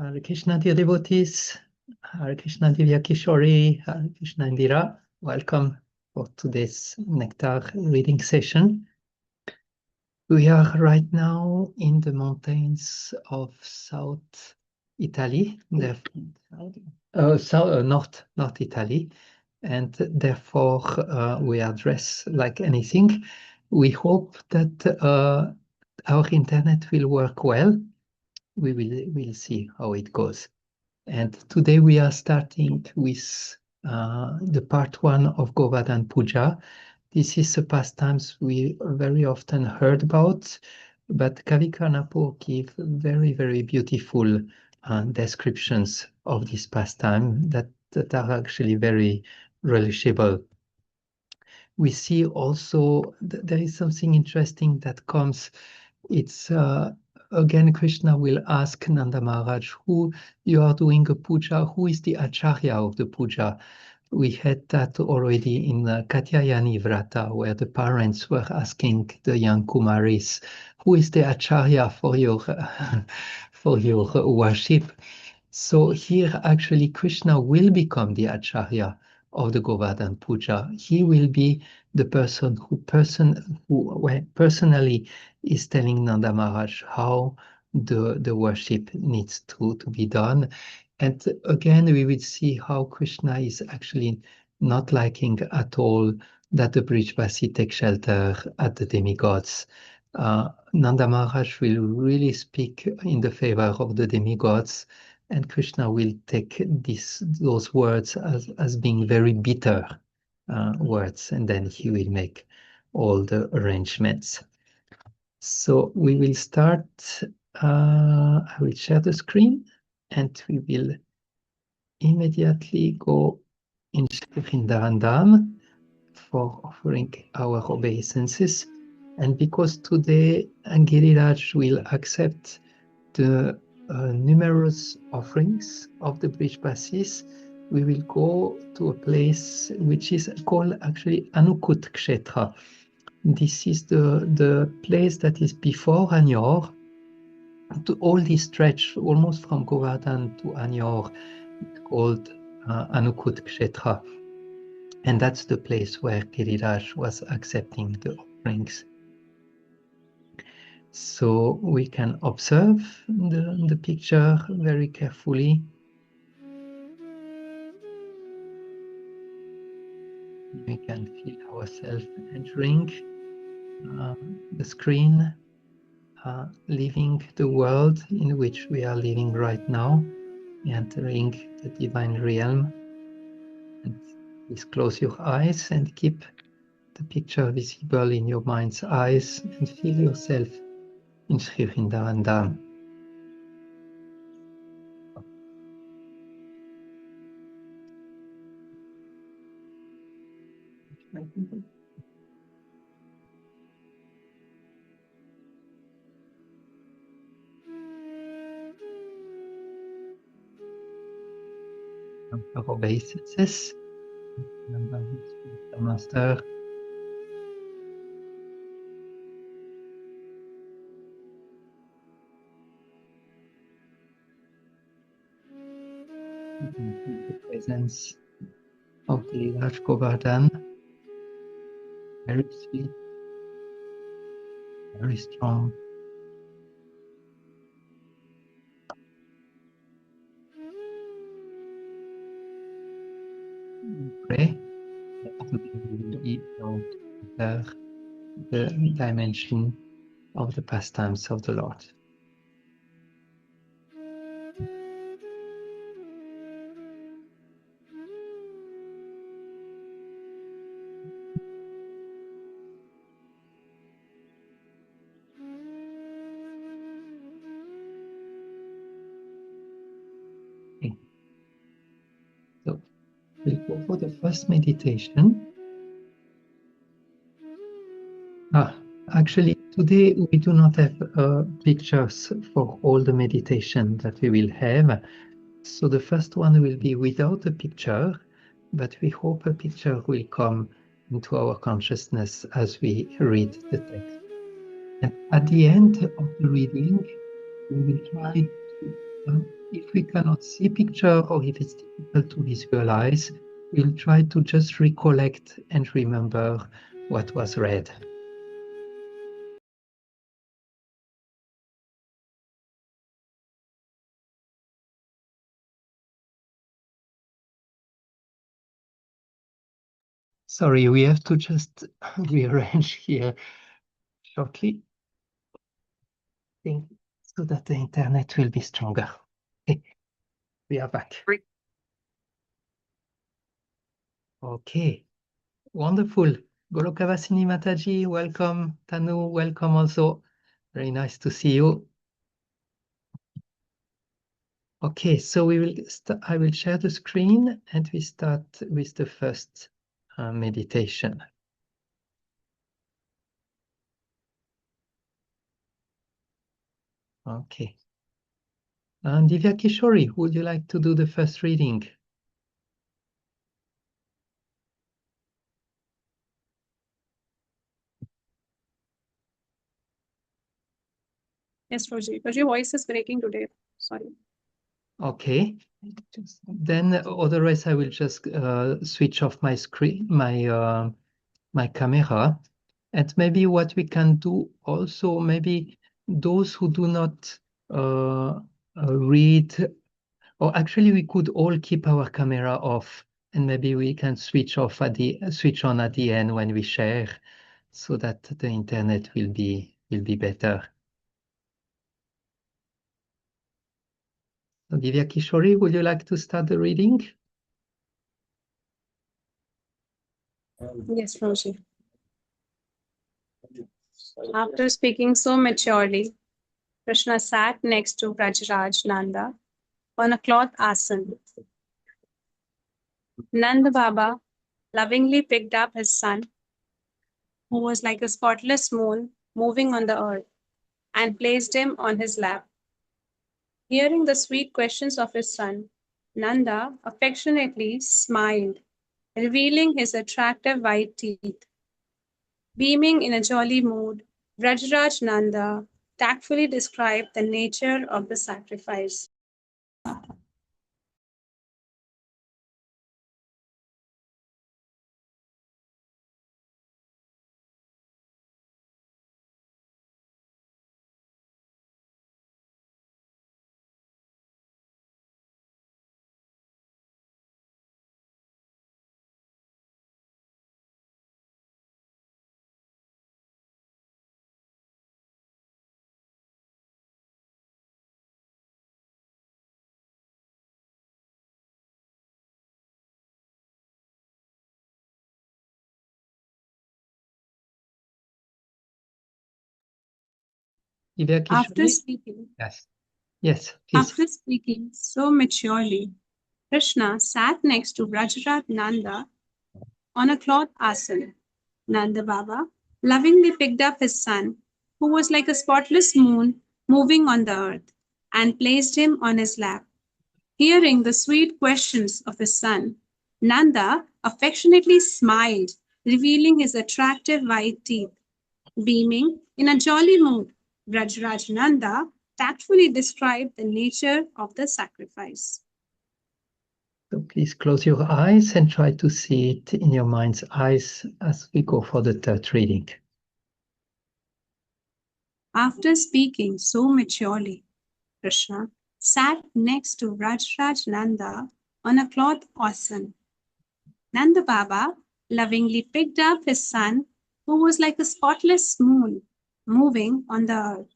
Hare Krishna, dear devotees. Hare Krishna, Divya Kishori. Hare Krishna, Indira. Welcome for today's Nectar reading session. We are right now in the mountains of South Italy, North Italy, and therefore we are dressed like anything. We hope that our internet will work well. We'll see how it goes. And today we are starting with the part 1 of Govardhana Puja. This is a pastimes we very often heard about, but Kavi Karnapur give very, very beautiful descriptions of this pastime that are actually very relishable. We see also there is something interesting that comes. It's again, Krishna will ask Nanda Maharaj, who you are doing a puja, who is the acharya of the puja? We had that already in Katyayani Vrata, where the parents were asking the young Kumaris, who is the acharya for your for your worship? So here actually Krishna will become the acharya of the Govardhana Puja. He will be the person who personally is telling Nanda Maharaj how the worship needs to be done. And again, we will see how Krishna is actually not liking at all that the Brijvasi take shelter at the demigods. Nanda Maharaj will really speak in the favor of the demigods, and Krishna will take those words as being very bitter words, and then he will make all the arrangements. So we will start. I will share the screen, and we will immediately go in Shri Vrindavan for offering our obeisances. And because today Giriraj will accept the numerous offerings of the Brijvasis, we will go to a place which is called actually Anukut Kshetra. This is the place that is before Anyor. To all this stretch, almost from Govardhan to Anyor, it's called Anukut Kshetra. And that's the place where Giriraj was accepting the offerings. So we can observe the picture very carefully. We can feel ourselves entering the screen, leaving the world in which we are living right now, entering the divine realm. And please close your eyes and keep the picture visible in your mind's eyes and feel yourself in Shri Vrindavan Dham. Our obeisances, the Master. The presence of the large Govardhan, very sweet, very strong. Pray that we will the dimension of the pastimes of the Lord. Okay. So we'll go for the first meditation. Actually, today we do not have pictures for all the meditation that we will have. So the first one will be without a picture, but we hope a picture will come into our consciousness as we read the text. And at the end of the reading, we will try to if we cannot see picture or if it's difficult to visualize, we'll try to just recollect and remember what was read. Sorry, we have to just rearrange here shortly. So that the internet will be stronger. Okay, we are back. Okay, wonderful. Golokavasini Mataji, welcome. Tanu, welcome also. Very nice to see you. Okay, so I will share the screen and we start with the first meditation. Okay. Divya Kishori, would you like to do the first reading? Yes, Roji. But your voice is breaking today. Sorry. Okay. Then otherwise I will just switch off my screen, my camera. And maybe what we can do also, maybe those who do not read, or actually we could all keep our camera off and maybe we can switch on at the end when we share so that the internet will be better. So Divya Kishori, would you like to start the reading? Yes, Roji. After speaking so maturely, Krishna sat next to Brajraj Nanda on a cloth asan. Nanda Baba lovingly picked up his son, who was like a spotless moon moving on the earth, and placed him on his lap. Hearing the sweet questions of his son, Nanda affectionately smiled, revealing his attractive white teeth. Beaming in a jolly mood, Vrajraj Nanda tactfully described the nature of the sacrifice. Divya After Kishori? speaking, Yes, please. after speaking so maturely, Krishna sat next to Vrajraj Nanda on a cloth asan. Nanda Baba lovingly picked up his son, who was like a spotless moon moving on the earth, and placed him on his lap. Hearing the sweet questions of his son, Nanda affectionately smiled, revealing his attractive white teeth. Beaming in a jolly mood, Vrajraj Nanda tactfully described the nature of the sacrifice. So please close your eyes and try to see it in your mind's eyes as we go for the third reading. After speaking so maturely, Krishna sat next to Vrajraj Nanda on a cloth asan. Nanda Baba lovingly picked up his son, who was like a spotless moon moving on the earth,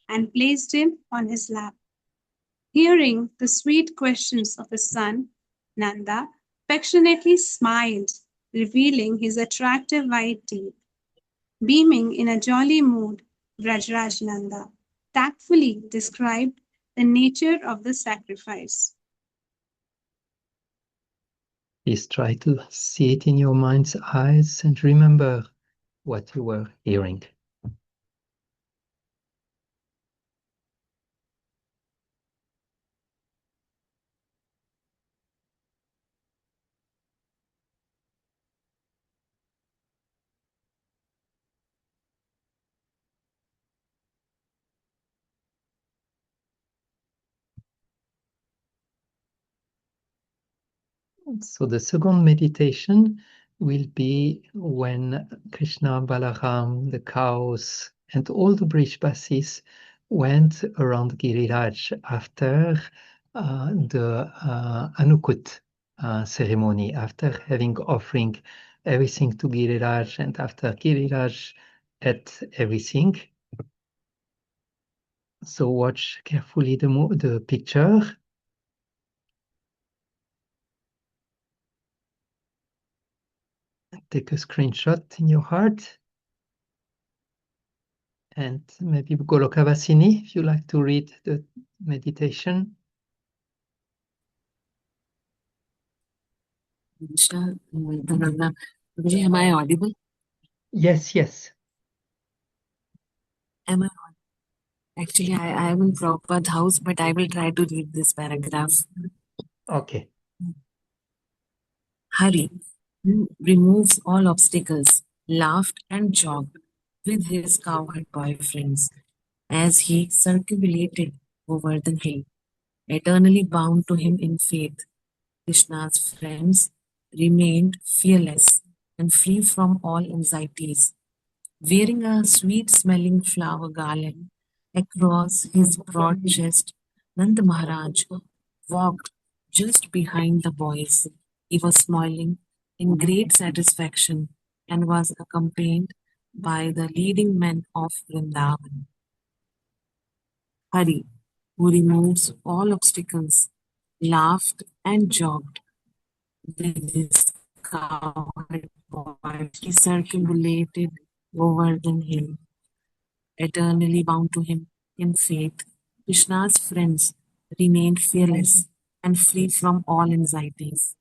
and placed him on his lap. Hearing the sweet questions of his son, Nanda affectionately smiled, revealing his attractive white teeth. Beaming in a jolly mood, Vrajraj Nanda tactfully described the nature of the sacrifice. Please try to see it in your mind's eyes and remember what you were hearing. So the second meditation will be when Krishna, Balaram, the cows, and all the Brishbasis went around Giriraj after the Anukut ceremony, after having offering everything to Giriraj, and after Giriraj ate everything. So watch carefully the picture. Take a screenshot in your heart. And maybe Golokavasini, if you like to read the meditation. Am I audible? Yes, yes. Am I? Actually, I am in Prabhupada's house, but I will try to read this paragraph. Okay. Hari, who removes all obstacles, laughed and jogged with his cowherd boyfriends as he circumambulated Govardhan Hill, eternally bound to him in faith. Krishna's friends remained fearless and free from all anxieties. Wearing a sweet-smelling flower garland across his broad chest, Nanda Maharaj walked just behind the boys. He was smiling in great satisfaction and was accompanied by the leading men of Vrindavan. Hari, who removes all obstacles, laughed and jogged with his cowherd boy. He circumambulated Govardhan Hill, eternally bound to him in faith. Krishna's friends remained fearless and free from all anxieties.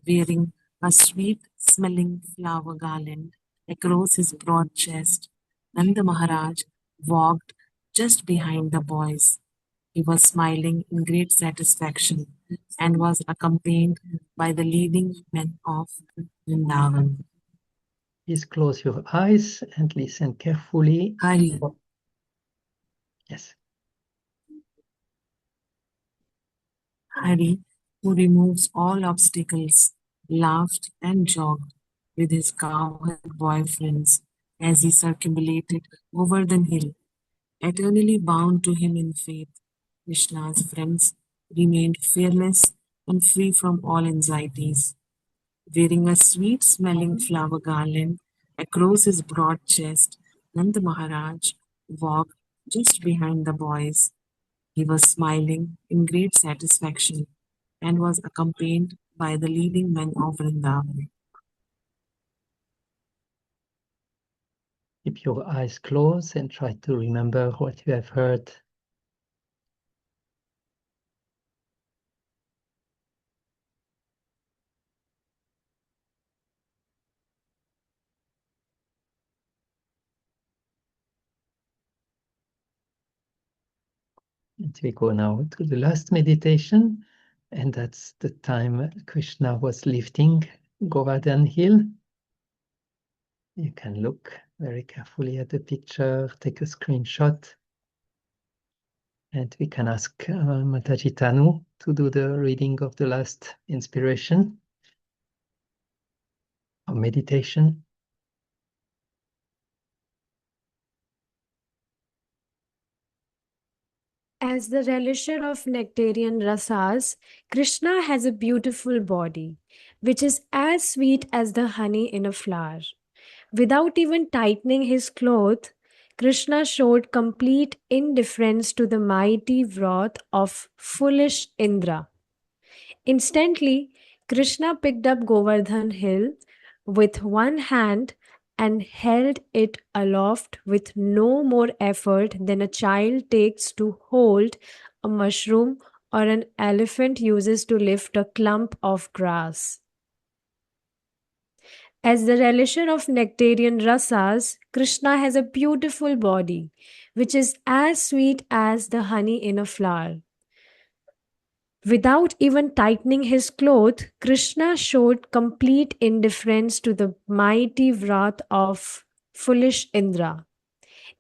Wearing a sweet smelling flower garland across his broad chest, Nanda Maharaj walked just behind the boys. He was smiling in great satisfaction and was accompanied by the leading men of Vrindavan. Please close your eyes and listen carefully. Hari. Yes. Hari, who removes all obstacles, laughed and jogged with his cowherd boyfriends as he circumambulated Govardhan Hill, eternally bound to him in faith. Krishna's friends remained fearless and free from all anxieties. Wearing a sweet smelling flower garland across his broad chest, Nanda Maharaj walked just behind the boys. He was smiling in great satisfaction and was accompanied by the leading men of Vrindavan. Keep your eyes closed and try to remember what you have heard. And we go now to the last meditation, and that's the time Krishna was lifting Govardhan Hill. You can look very carefully at the picture, take a screenshot, and we can ask Mataji Tanu to do the reading of the last inspiration or meditation. As the relisher of nectarian rasas, Krishna has a beautiful body, which is as sweet as the honey in a flower. Without even tightening his cloth, Krishna showed complete indifference to the mighty wrath of foolish Indra. Instantly, Krishna picked up Govardhan Hill with one hand and held it aloft with no more effort than a child takes to hold a mushroom or an elephant uses to lift a clump of grass. As the relisher of nectarian rasas, Krishna has a beautiful body, which is as sweet as the honey in a flower. Without even tightening his cloth, Krishna showed complete indifference to the mighty wrath of foolish Indra.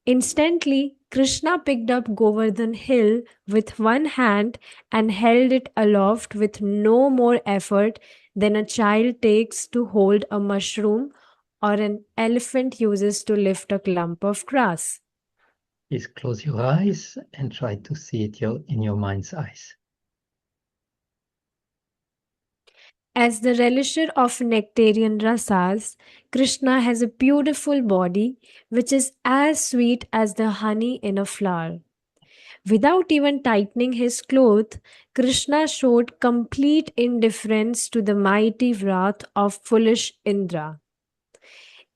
Instantly, Krishna picked up Govardhan Hill with one hand and held it aloft with no more effort than a child takes to hold a mushroom or an elephant uses to lift a clump of grass. Please close your eyes and try to see it in your mind's eyes. As the relisher of nectarian rasas, Krishna has a beautiful body which is as sweet as the honey in a flower. Without even tightening his cloth, Krishna showed complete indifference to the mighty wrath of foolish Indra.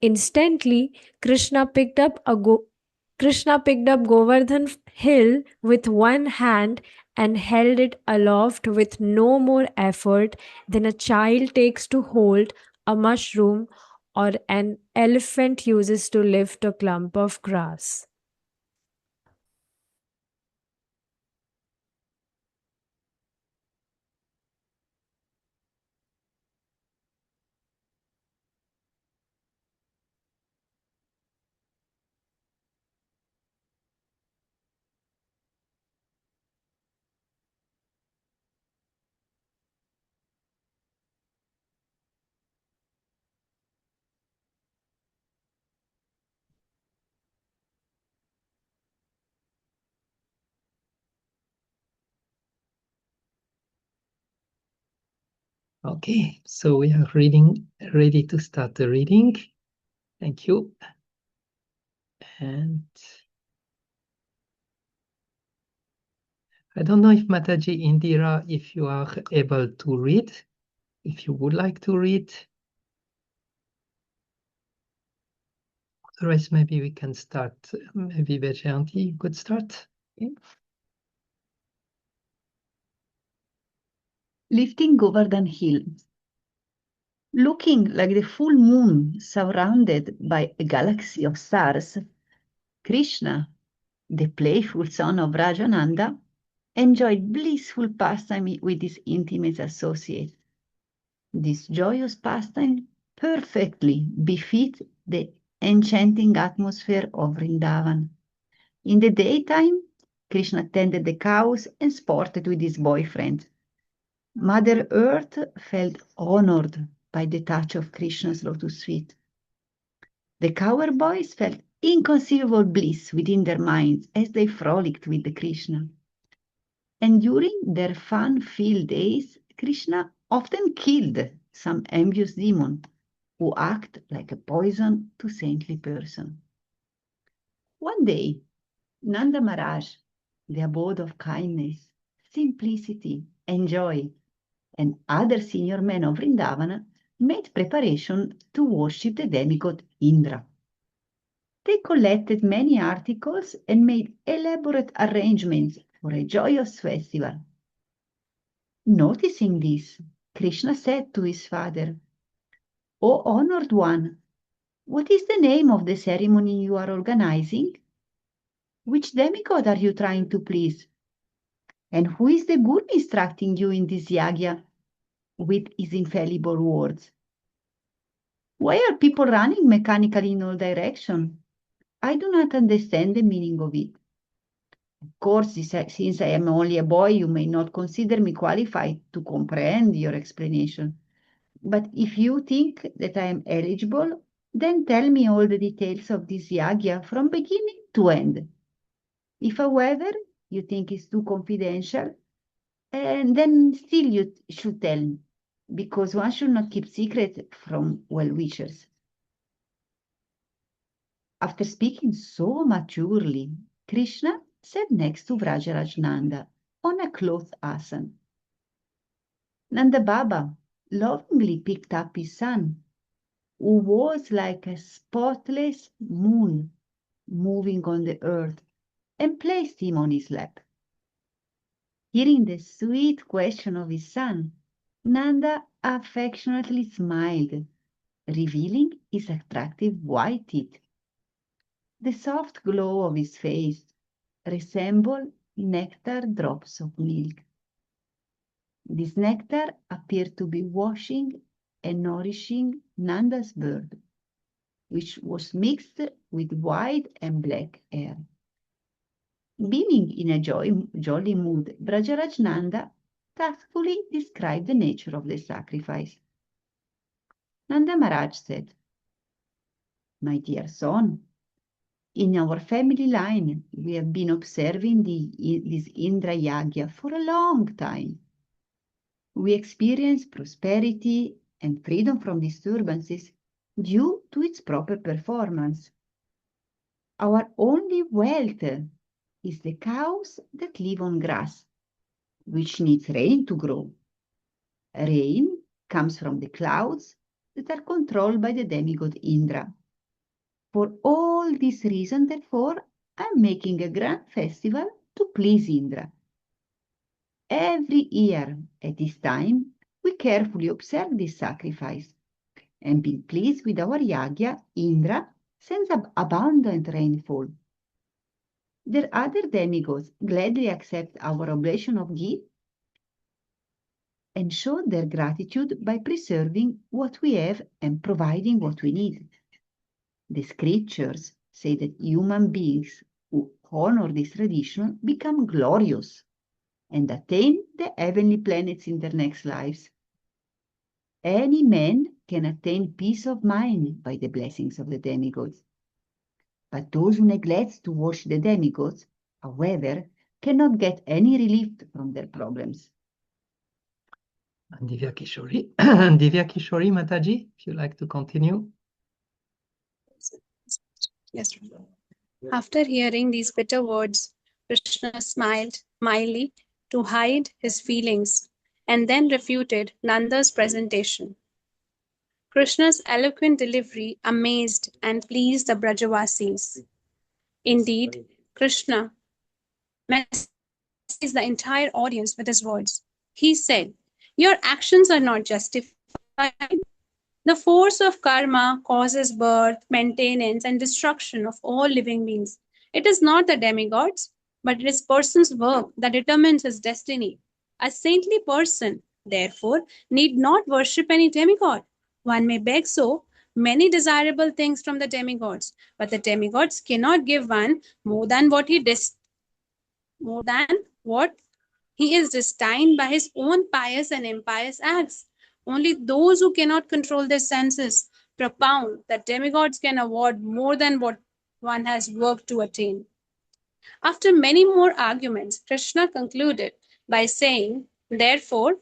Instantly, Krishna picked up Govardhan hill with one hand and held it aloft with no more effort than a child takes to hold a mushroom or an elephant uses to lift a clump of grass. Okay, so we are ready to start the reading. Thank you. And I don't know if Mataji Indira, if you are able to read, if you would like to read. Otherwise, maybe we can start. Maybe Vajayanti, you could start. Okay. Lifting Govardhan Hill. Looking like the full moon surrounded by a galaxy of stars, Krishna, the playful son of Rajananda, enjoyed blissful pastime with his intimate associates. This joyous pastime perfectly befits the enchanting atmosphere of Vrindavan. In the daytime, Krishna tended the cows and sported with his boyfriend. Mother Earth felt honored by the touch of Krishna's lotus feet. The cower boys felt inconceivable bliss within their minds as they frolicked with the Krishna. And during their fun-filled days, Krishna often killed some envious demon who act like a poison to saintly person. One day, Nanda Maharaj, the abode of kindness, simplicity, and joy, and other senior men of Vrindavana made preparation to worship the demigod Indra. They collected many articles and made elaborate arrangements for a joyous festival. Noticing this, Krishna said to his father, "O honored one, what is the name of the ceremony you are organizing? Which demigod are you trying to please? And who is the guru instructing you in this yagya with his infallible words? Why are people running mechanically in all directions? I do not understand the meaning of it. Of course, since I am only a boy, you may not consider me qualified to comprehend your explanation. But if you think that I am eligible, then tell me all the details of this yagya from beginning to end. If, however, you think it's too confidential, and then still you should tell me, because one should not keep secret from well-wishers." After speaking so maturely, Krishna sat next to Vrajaraj Nanda on a cloth asan. Nanda Baba lovingly picked up his son, who was like a spotless moon moving on the earth, and placed him on his lap. Hearing the sweet question of his son, Nanda affectionately smiled, revealing his attractive white teeth. The soft glow of his face resembled nectar drops of milk. This nectar appeared to be washing and nourishing Nanda's bird, which was mixed with white and black hair. Beaming in a jolly mood, Vrajaraj Nanda tactfully described the nature of the sacrifice. Nanda Maharaj said, "My dear son, in our family line, we have been observing this Indra Yagya for a long time. We experience prosperity and freedom from disturbances due to its proper performance. Our only wealth is the cows that live on grass, which needs rain to grow. Rain comes from the clouds that are controlled by the demigod Indra. For all these reasons, therefore, I am making a grand festival to please Indra. Every year at this time, we carefully observe this sacrifice, and being pleased with our yagya, Indra sends abundant rainfall. The other demigods gladly accept our oblation of ghee and show their gratitude by preserving what we have and providing what we need. The scriptures say that human beings who honor this tradition become glorious and attain the heavenly planets in their next lives. Any man can attain peace of mind by the blessings of the demigods. But those who neglect to worship the demigods, however, cannot get any relief from their problems. Divya Kishori, Divya Kishori Mataji, if you like to continue. Yes. After hearing these bitter words, Krishna smiled mildly to hide his feelings and then refuted Nanda's presentation. Krishna's eloquent delivery amazed and pleased the Brajavasis. Indeed, Krishna mesmerized the entire audience with his words. He said, "Your actions are not justified. The force of karma causes birth, maintenance, and destruction of all living beings. It is not the demigods, but it is person's work that determines his destiny. A saintly person, therefore, need not worship any demigod. One may beg so many desirable things from the demigods, but the demigods cannot give one more than what he is destined by his own pious and impious acts. Only those who cannot control their senses propound that demigods can award more than what one has worked to attain." After many more arguments, Krishna concluded by saying, "Therefore,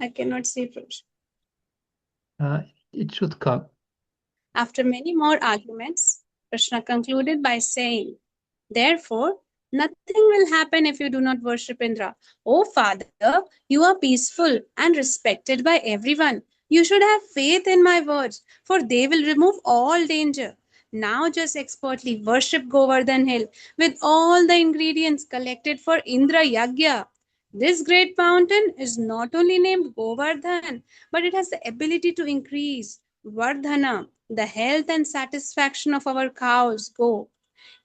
I cannot say Prabhu. It should come. After many more arguments, Krishna concluded by saying, "Therefore, nothing will happen if you do not worship Indra. Oh, Father, you are peaceful and respected by everyone. You should have faith in my words, for they will remove all danger. Now just expertly worship Govardhan Hill with all the ingredients collected for Indra Yagya. This great mountain is not only named Govardhan, but it has the ability to increase Vardhana, the health and satisfaction of our cows, go.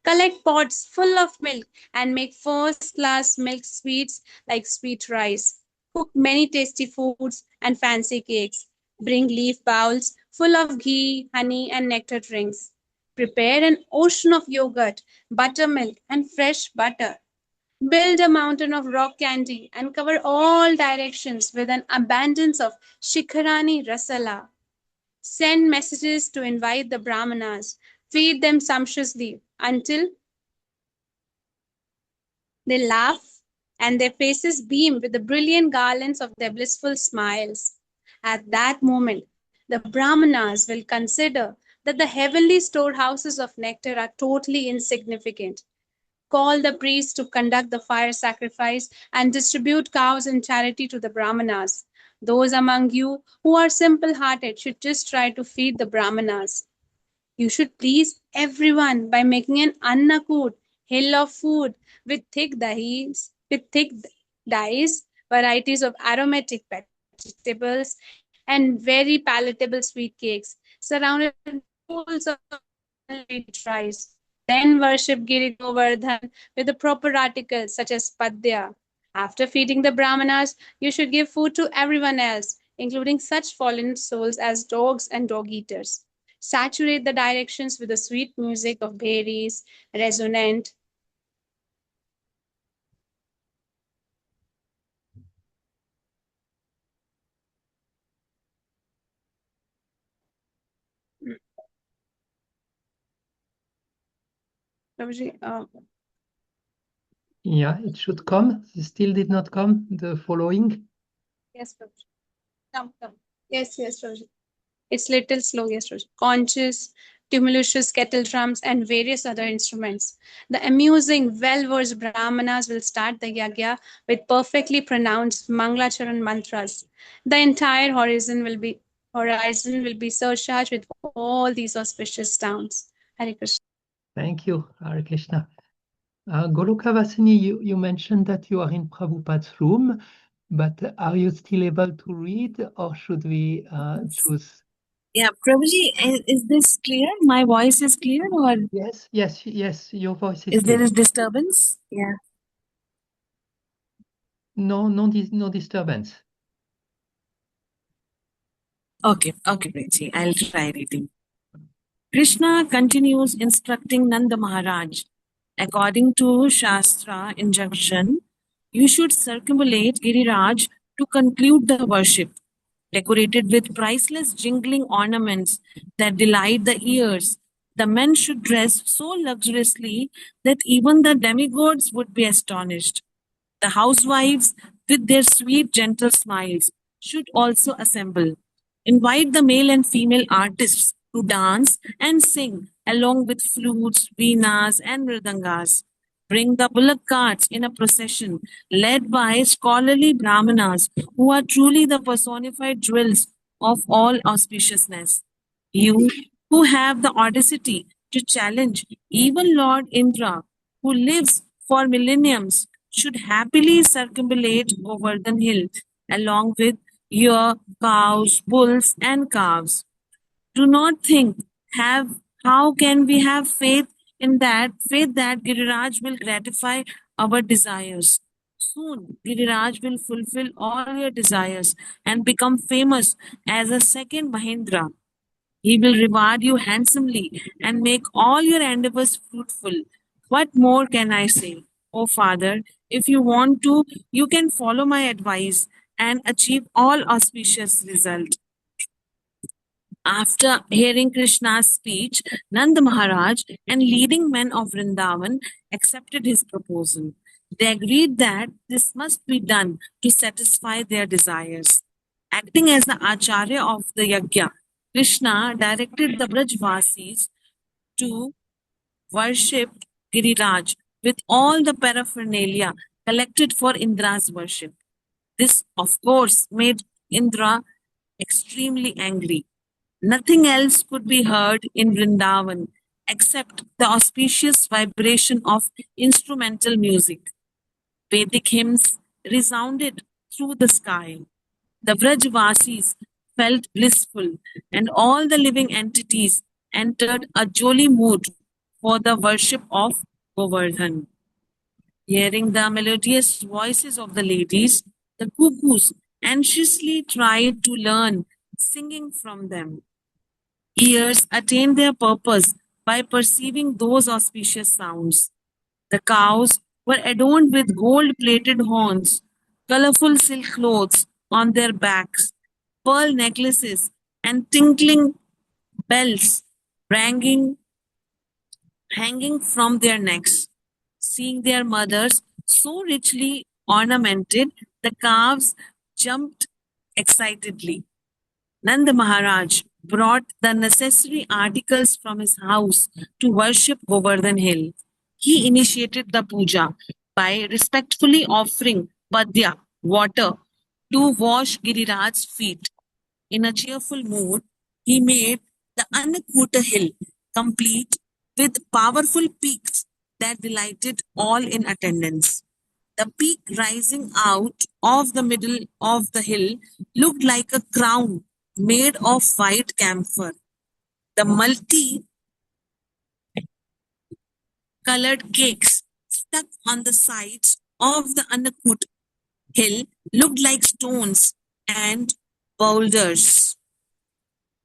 Collect pots full of milk and make first class milk sweets like sweet rice. Cook many tasty foods and fancy cakes. Bring leaf bowls full of ghee, honey, and nectar drinks. Prepare an ocean of yogurt, buttermilk, and fresh butter. Build a mountain of rock candy and cover all directions with an abundance of Shikharani Rasala. Send messages to invite the Brahmanas. Feed them sumptuously until they laugh and their faces beam with the brilliant garlands of their blissful smiles. At that moment, the Brahmanas will consider that the heavenly storehouses of nectar are totally insignificant. Call the priests to conduct the fire sacrifice and distribute cows in charity to the Brahmanas. Those among you who are simple hearted should just try to feed the Brahmanas. You should please everyone by making an annakoot, hill of food with thick dyes, varieties of aromatic vegetables, and very palatable sweet cakes, surrounded with bowls of unleaded rice. Then worship Giri Govardhan with the proper articles such as padya. After feeding the brahmanas, you should give food to everyone else, including such fallen souls as dogs and dog eaters. Saturate the directions with the sweet music of berries, resonant Prabhuji, Yeah, it should come. It still did not come. The following. yes, Prabhuji. Come. Yes, Prabhuji. It's little slow, yes, Prabhuji. Conches, tumultuous kettle drums, and various other instruments. The amusing, well-versed brahmanas will start the yagya with perfectly pronounced Manglacharan mantras. The entire horizon will be surcharged with all these auspicious sounds. Hare Krishna. Thank you, Hare Krishna. Golokavasini, you mentioned that you are in Prabhupada's room, but are you still able to read, or should we choose? Yeah, Prabhuji, is this clear? My voice is clear, or Yes, your voice is is there clear. a disturbance? Yeah. No disturbance. Okay, Prabhuji, I'll try reading. Krishna continues instructing Nanda Maharaj. According to Shastra injunction, you should circumambulate Giriraj to conclude the worship, decorated with priceless jingling ornaments that delight the ears. The men should dress so luxuriously that even the demigods would be astonished. The housewives, with their sweet, gentle smiles, should also assemble. Invite the male and female artists to dance and sing along with flutes, veenas, and mridangas. Bring the bullock carts in a procession led by scholarly brahmanas who are truly the personified jewels of all auspiciousness. You who have the audacity to challenge even Lord Indra, who lives for millenniums, should happily circumambulate Govardhan Hill along with your cows, bulls, and calves. Do not think, have how can we have faith that Giriraj will gratify our desires. Soon Giriraj will fulfill all your desires and become famous as a second Mahendra. He will reward you handsomely and make all your endeavors fruitful. What more can I say? Oh, Father, if you want to, you can follow my advice and achieve all auspicious result. After hearing Krishna's speech, Nanda Maharaj and leading men of Vrindavan accepted his proposal. They agreed that this must be done to satisfy their desires. Acting as the Acharya of the Yajna, Krishna directed the Brajvasis to worship Giriraj with all the paraphernalia collected for Indra's worship. This, of course, made Indra extremely angry. Nothing else could be heard in Vrindavan except the auspicious vibration of instrumental music. Vedic hymns resounded through the sky. The Vrajvasis felt blissful, and all the living entities entered a jolly mood for the worship of Govardhan. Hearing the melodious voices of the ladies, the cuckoos anxiously tried to learn singing from them. Ears attained their purpose by perceiving those auspicious sounds. The cows were adorned with gold-plated horns, colorful silk clothes on their backs, pearl necklaces, and tinkling bells hanging from their necks. Seeing their mothers so richly ornamented, the calves jumped excitedly. Nanda Maharaj brought the necessary articles from his house to worship Govardhan Hill. He initiated the puja by respectfully offering padya, water, to wash Giriraj's feet. In a cheerful mood, he made the Annakuta hill complete with powerful peaks that delighted all in attendance. The peak rising out of the middle of the hill looked like a crown made of white camphor. The multi colored cakes stuck on the sides of the Annakut hill looked like stones and boulders.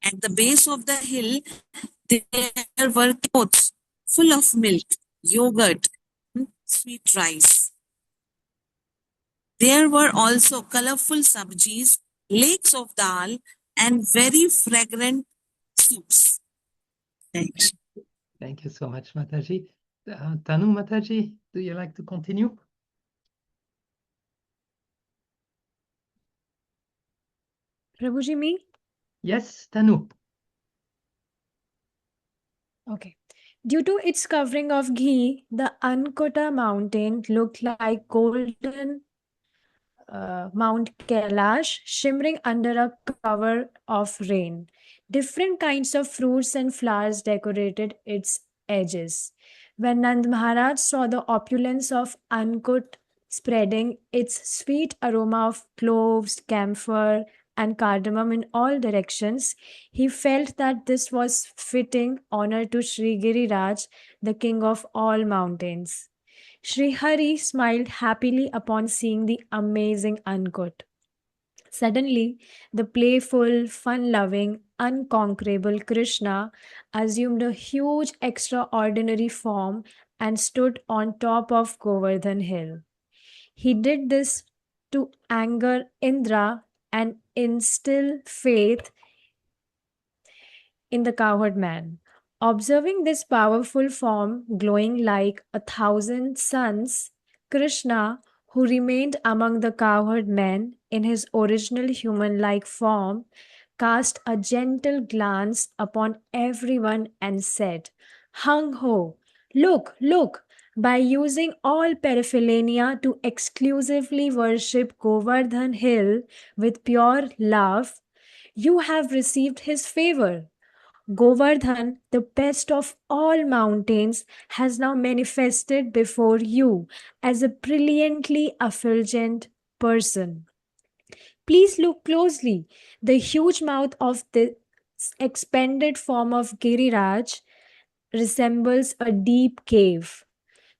At the base of the hill, there were pots full of milk, yogurt, and sweet rice. There were also colorful sabjis, lakes of dal, and very fragrant soups. Thanks. Thank you so much, Mataji. Tanu Mataji, do you like to continue? Prabhuji, me? Yes, Tanu. Okay. Due to its covering of ghee, the Ankota mountain looked like golden Mount Kailash shimmering under a cover of rain. Different kinds of fruits and flowers decorated its edges. When Nand Maharaj saw the opulence of Ankut spreading its sweet aroma of cloves, camphor, and cardamom in all directions, he felt that this was fitting honor to Sri Giriraj, the king of all mountains. Sri Hari smiled happily upon seeing the amazing Ankut. Suddenly, the playful, fun loving, unconquerable Krishna assumed a huge, extraordinary form and stood on top of Govardhan hill. He did this to anger Indra and instill faith in the cowherd man. Observing this powerful form glowing like 1,000 suns, Krishna, who remained among the cowherd men in his original human like form, cast a gentle glance upon everyone and said, Hung ho, look, look! By using all paraphernalia to exclusively worship Govardhan Hill with pure love, you have received his favor. Govardhan, the best of all mountains, has now manifested before you as a brilliantly effulgent person. Please look closely. The huge mouth of the expanded form of Giriraj resembles a deep cave.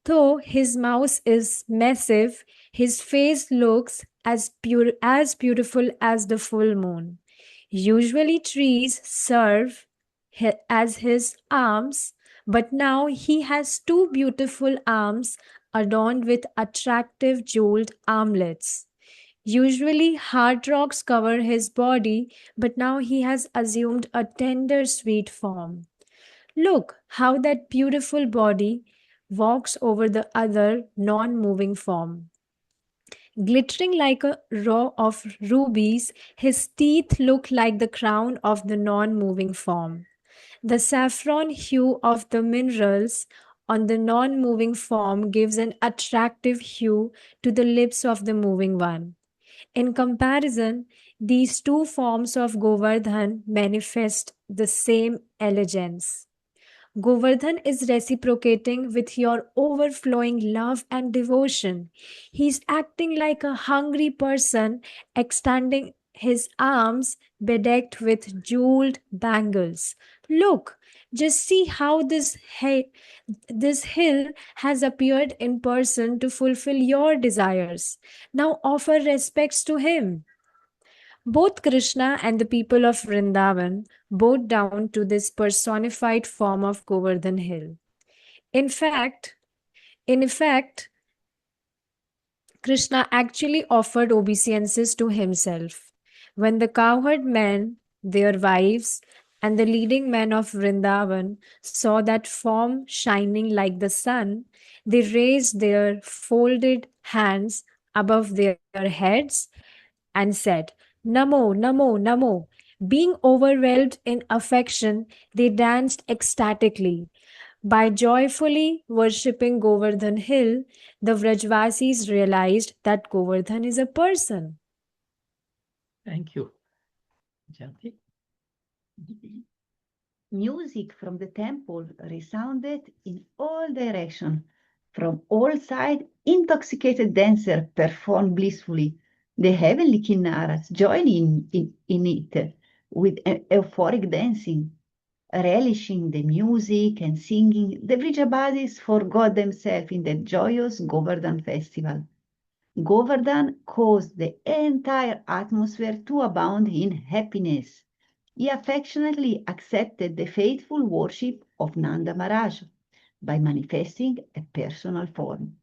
Though his mouth is massive, his face looks as beautiful as the full moon. Usually trees serve as his arms, but now he has two beautiful arms adorned with attractive jeweled armlets. Usually hard rocks cover his body, but now he has assumed a tender, sweet form. Look how that beautiful body walks over the other non moving form. Glittering like a row of rubies, his teeth look like the crown of the non moving form. The saffron hue of the minerals on the non moving form gives an attractive hue to the lips of the moving one. In comparison, these two forms of Govardhan manifest the same elegance. Govardhan is reciprocating with your overflowing love and devotion. He's acting like a hungry person, extending his arms bedecked with jeweled bangles. Look, just see how this hill has appeared in person to fulfill your desires. Now offer respects to him. Both Krishna and the people of Vrindavan bowed down to this personified form of Govardhan Hill. In fact, in effect, Krishna actually offered obeisances to himself. When the cowherd men, their wives, and the leading men of Vrindavan saw that form shining like the sun, they raised their folded hands above their heads and said, Namo, Namo, Namo. Being overwhelmed in affection, they danced ecstatically. By joyfully worshipping Govardhan Hill, the Vrajvasis realized that Govardhan is a person. Thank you. Janti? Music from the temple resounded in all directions. From all sides, intoxicated dancers performed blissfully. The heavenly kinnaras joined in it with euphoric dancing. Relishing the music and singing, the Vrijabhadis forgot themselves in the joyous Govardhan festival. Govardhan caused the entire atmosphere to abound in happiness. He affectionately accepted the faithful worship of Nanda Maharaj by manifesting a personal form.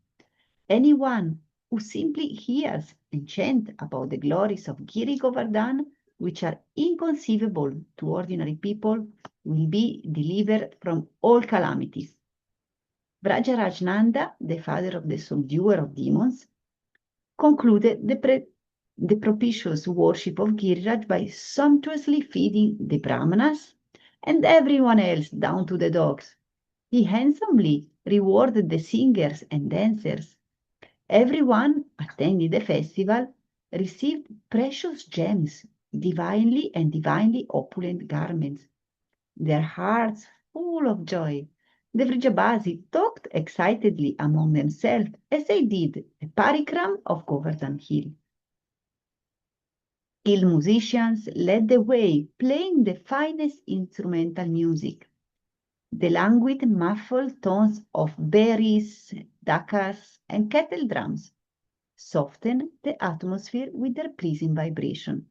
Anyone who simply hears and chants about the glories of Giri Govardhan, which are inconceivable to ordinary people, will be delivered from all calamities. Vrajarajnanda, the father of the subduer of demons, concluded the propitious worship of Giriraj by sumptuously feeding the Brahmanas and everyone else down to the dogs. He handsomely rewarded the singers and dancers. Everyone attending the festival received precious gems, divinely opulent garments, their hearts full of joy. The Vrijabhasi talked excitedly among themselves as they did the parikram of Govardhana Hill. Skilled musicians led the way, playing the finest instrumental music. The languid, muffled tones of berries, dakas, and kettle drums softened the atmosphere with their pleasing vibration.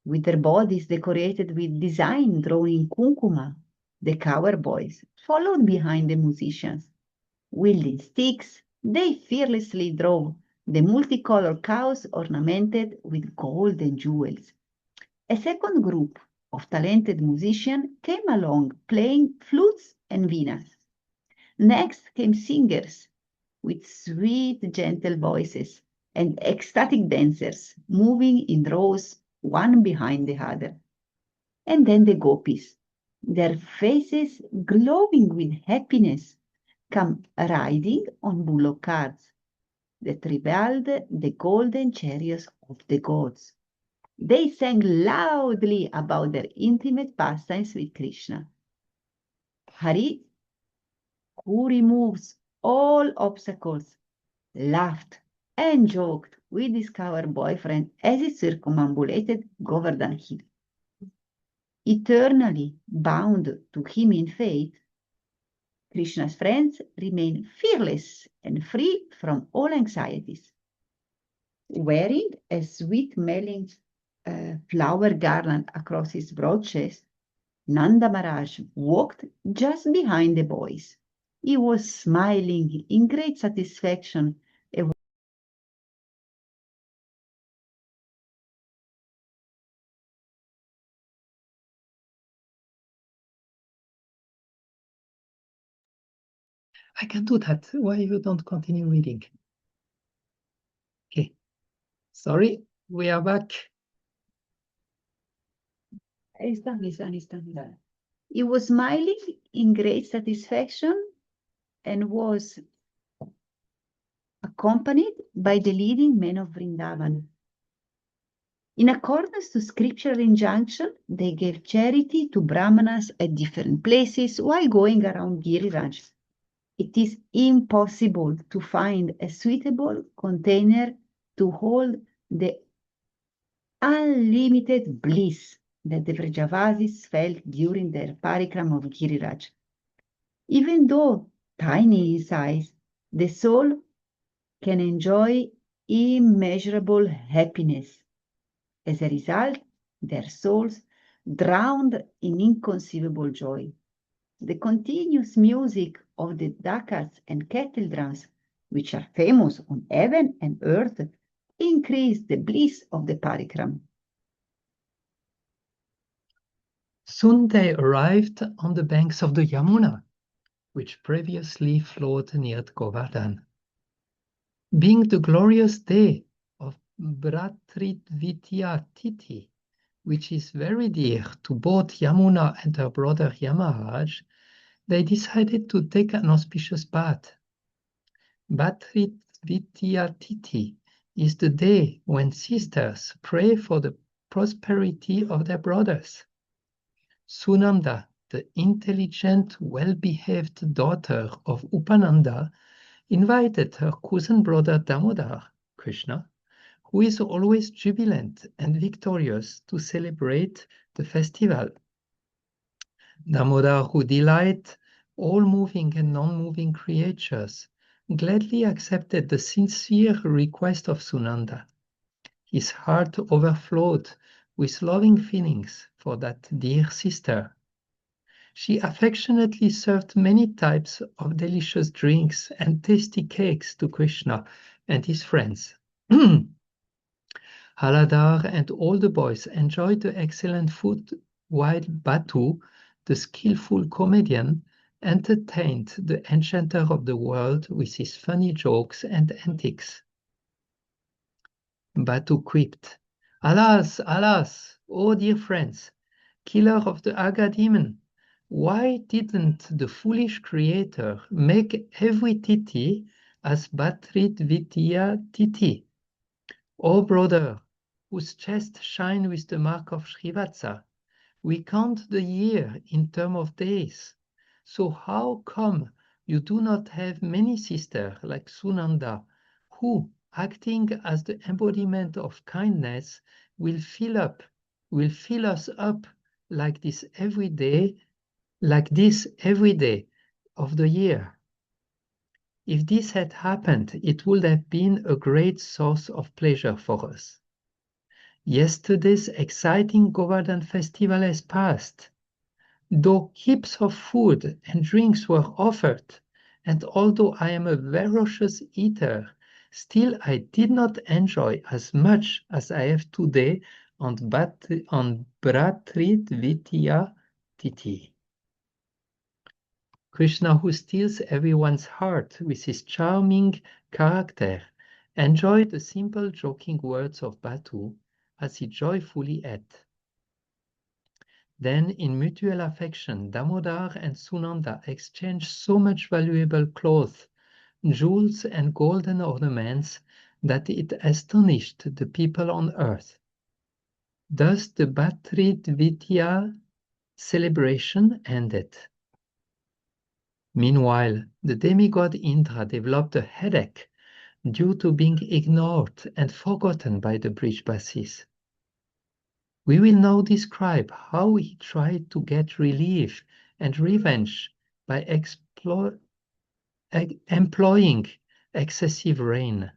With their bodies decorated with design drawn in kunkuma, the cower boys followed behind the musicians. Wielding sticks, they fearlessly drove the multicolored cows ornamented with gold and jewels. A second group of talented musicians came along playing flutes and veenas. Next came singers with sweet, gentle voices and ecstatic dancers moving in rows one behind the other. And then the gopis, their faces glowing with happiness, come riding on bullock carts that revealed the golden chariots of the gods. They sang loudly about their intimate pastimes with Krishna. Hari, who removes all obstacles, laughed and joked with his coward boyfriend as he circumambulated Govardhana Hill. Eternally bound to him in fate, Krishna's friends remain fearless and free from all anxieties. Wearing a sweet-smelling flower garland across his broad chest, Nanda Maharaj walked just behind the boys. He was smiling in great satisfaction. I can do that. Why you don't continue reading? Okay. Sorry, we are back. He's done. He was smiling in great satisfaction and was accompanied by the leading men of Vrindavan. In accordance to scriptural injunction, they gave charity to Brahmanas at different places while going around Giriraj. It is impossible to find a suitable container to hold the unlimited bliss that the Vrajavasis felt during their parikram of Giriraj. Even though tiny in size, the soul can enjoy immeasurable happiness. As a result, their souls drowned in inconceivable joy. The continuous music of the dakas and kettle drums, which are famous on heaven and earth, increased the bliss of the parikram. Soon they arrived on the banks of the Yamuna, which previously flowed near Govardhan. Being the glorious day of Bhratridvitiya Tithi, which is very dear to both Yamuna and her brother Yamaraj, they decided to take an auspicious bath. Bhratridvitiya Tithi is the day when sisters pray for the prosperity of their brothers. Sunanda, the intelligent, well-behaved daughter of Upananda, invited her cousin brother Damodar, Krishna, who is always jubilant and victorious, to celebrate the festival. Damodar, who delights all moving and non-moving creatures, gladly accepted the sincere request of Sunanda. His heart overflowed with loving feelings for that dear sister. She affectionately served many types of delicious drinks and tasty cakes to Krishna and his friends. Haladar and all the boys enjoyed the excellent food, while Batu, the skillful comedian, entertained the enchanter of the world with his funny jokes and antics. Batu quipped, "Alas, alas, oh dear friends, killer of the Aga demon, why didn't the foolish creator make every titi as Batrit Vidya titi? Oh brother, whose chest shine with the mark of Srivatsa, we count the year in term of days. So how come you do not have many sisters like Sunanda, who, acting as the embodiment of kindness, will fill us up like this every day of the year? If this had happened, it would have been a great source of pleasure for us. Yesterday's exciting Govardhana festival has passed. Though heaps of food and drinks were offered, and although I am a voracious eater, still I did not enjoy as much as I have today on Bratrit Vidya Titi. Krishna, who steals everyone's heart with his charming character, enjoyed the simple joking words of Batu as he joyfully ate. Then, in mutual affection, Damodar and Sunanda exchanged so much valuable cloth, jewels, and golden ornaments that it astonished the people on earth. Thus, the Bhatrid Vidya celebration ended. Meanwhile, the demigod Indra developed a headache due to being ignored and forgotten by the Brijbasis. We will now describe how he tried to get relief and revenge by employing excessive rain.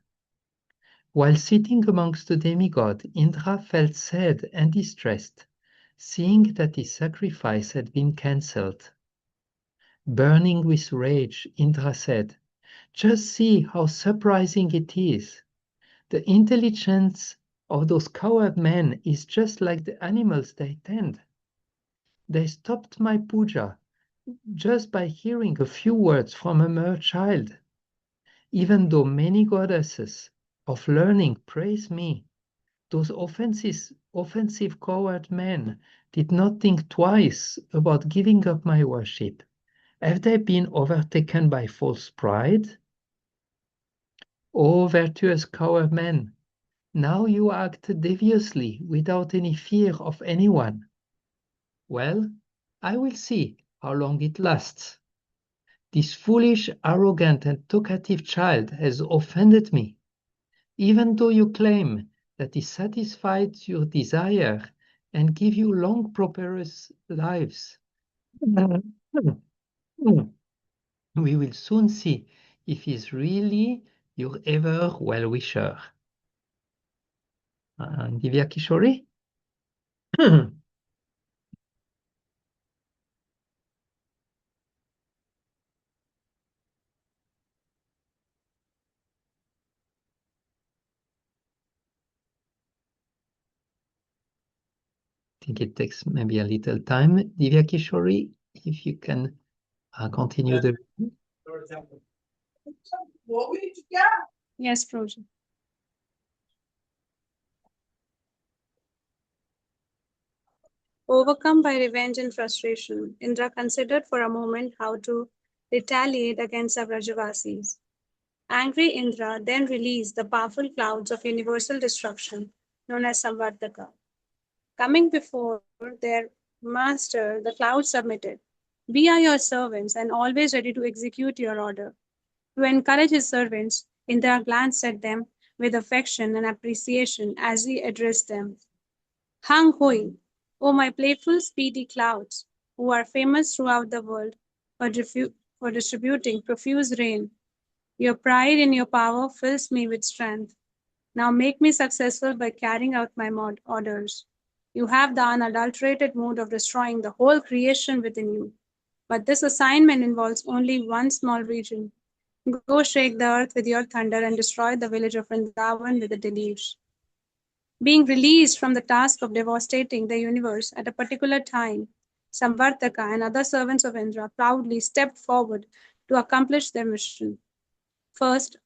While sitting amongst the demigod, Indra felt sad and distressed, seeing that his sacrifice had been cancelled. Burning with rage, Indra said, "Just see how surprising it is. The intelligence of those coward men is just like the animals they tend. They stopped my puja just by hearing a few words from a mere child. Even though many goddesses of learning praise me, those offensive coward men did not think twice about giving up my worship. Have they been overtaken by false pride? O virtuous coward men, now you act deviously without any fear of anyone. Well, I will see how long it lasts. This foolish, arrogant, and talkative child has offended me. Even though you claim that he satisfies your desire and give you long, prosperous lives, we will soon see if he is really your ever well-wisher." Divya Kishori? I think it takes maybe a little time. Divya Kishori, if you can continue the... Yes, Prabhuji. Overcome by revenge and frustration, Indra considered for a moment how to retaliate against the Vrajavasis. Angry Indra then released the powerful clouds of universal destruction known as Samvardaka. Coming before their master, the clouds submitted, "We are your servants and always ready to execute your order." To encourage his servants, Indra glanced at them with affection and appreciation as he addressed them. "Hang Hoi, O my playful, speedy clouds, who are famous throughout the world for distributing profuse rain. Your pride in your power fills me with strength. Now make me successful by carrying out my orders. You have the unadulterated mood of destroying the whole creation within you. But this assignment involves only one small region. Go shake the earth with your thunder and destroy the village of Vrindavan with a deluge." Being released from the task of devastating the universe at a particular time, Samvartaka, and other servants of Indra proudly stepped forward to accomplish their mission. First,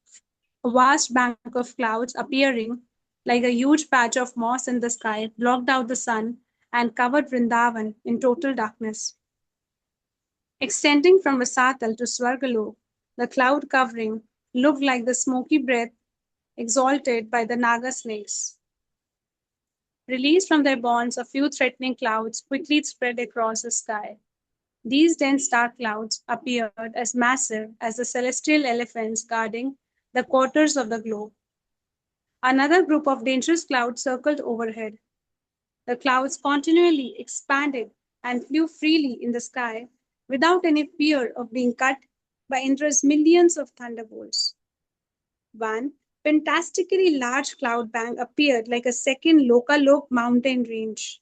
a vast bank of clouds appearing like a huge patch of moss in the sky blocked out the sun and covered Vrindavan in total darkness. Extending from Rasatal to Swargalok, the cloud covering looked like the smoky breath exhaled by the Naga snakes. Released from their bonds, a few threatening clouds quickly spread across the sky. These dense dark clouds appeared as massive as the celestial elephants guarding the quarters of the globe. Another group of dangerous clouds circled overhead. The clouds continually expanded and flew freely in the sky without any fear of being cut by Indra's millions of thunderbolts. One fantastically large cloud bank appeared like a second Lokalok mountain range.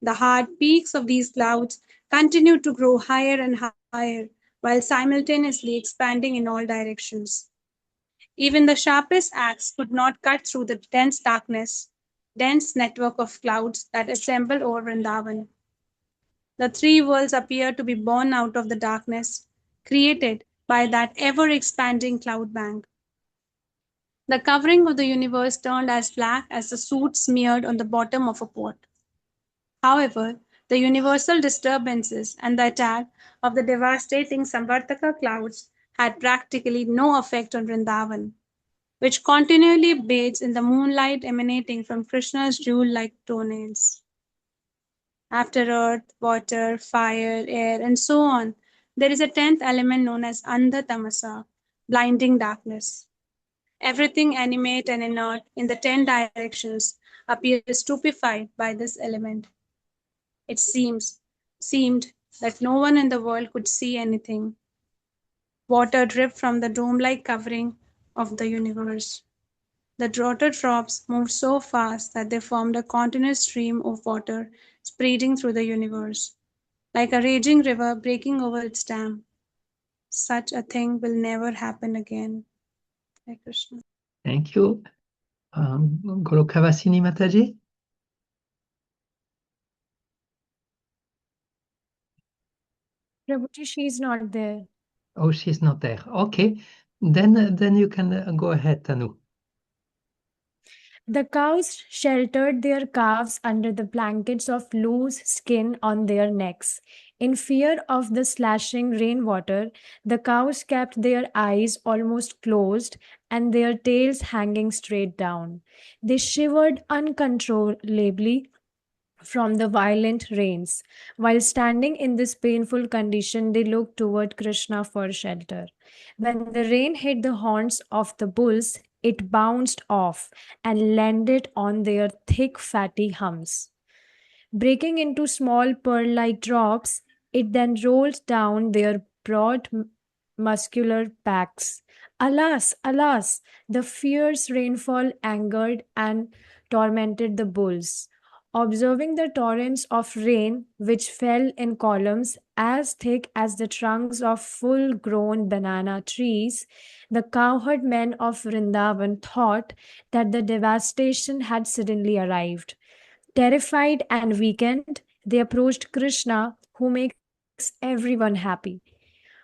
The hard peaks of these clouds continued to grow higher and higher while simultaneously expanding in all directions. Even the sharpest axe could not cut through the dense network of clouds that assembled over Vrindavan. The three worlds appeared to be born out of the darkness created by that ever expanding cloud bank. The covering of the universe turned as black as the soot smeared on the bottom of a pot. However, the universal disturbances and the attack of the devastating Samvartaka clouds had practically no effect on Vrindavan, which continually bathes in the moonlight emanating from Krishna's jewel-like toenails. After earth, water, fire, air, and so on, there is a 10th element known as Andha Tamasa, blinding darkness. Everything animate and inert in the 10 directions appears stupefied by this element. It seemed that no one in the world could see anything. Water dripped from the dome-like covering of the universe. The water drops moved so fast that they formed a continuous stream of water spreading through the universe, like a raging river breaking over its dam. Such a thing will never happen again. Hare Krishna. Thank you. Golokavasini Mataji? Prabhuji, she's not there. Oh, she's not there. Okay. Then you can go ahead, Tanu. The cows sheltered their calves under the blankets of loose skin on their necks. In fear of the slashing rainwater, the cows kept their eyes almost closed and their tails hanging straight down. They shivered uncontrollably from the violent rains. While standing in this painful condition, they looked toward Krishna for shelter. When the rain hit the horns of the bulls, it bounced off and landed on their thick, fatty humps. Breaking into small pearl-like drops, it then rolled down their broad, muscular backs. Alas, alas! The fierce rainfall angered and tormented the bulls. Observing the torrents of rain which fell in columns as thick as the trunks of full-grown banana trees, the cowherd men of Vrindavan thought that the devastation had suddenly arrived. Terrified and weakened, they approached Krishna, who makes everyone happy.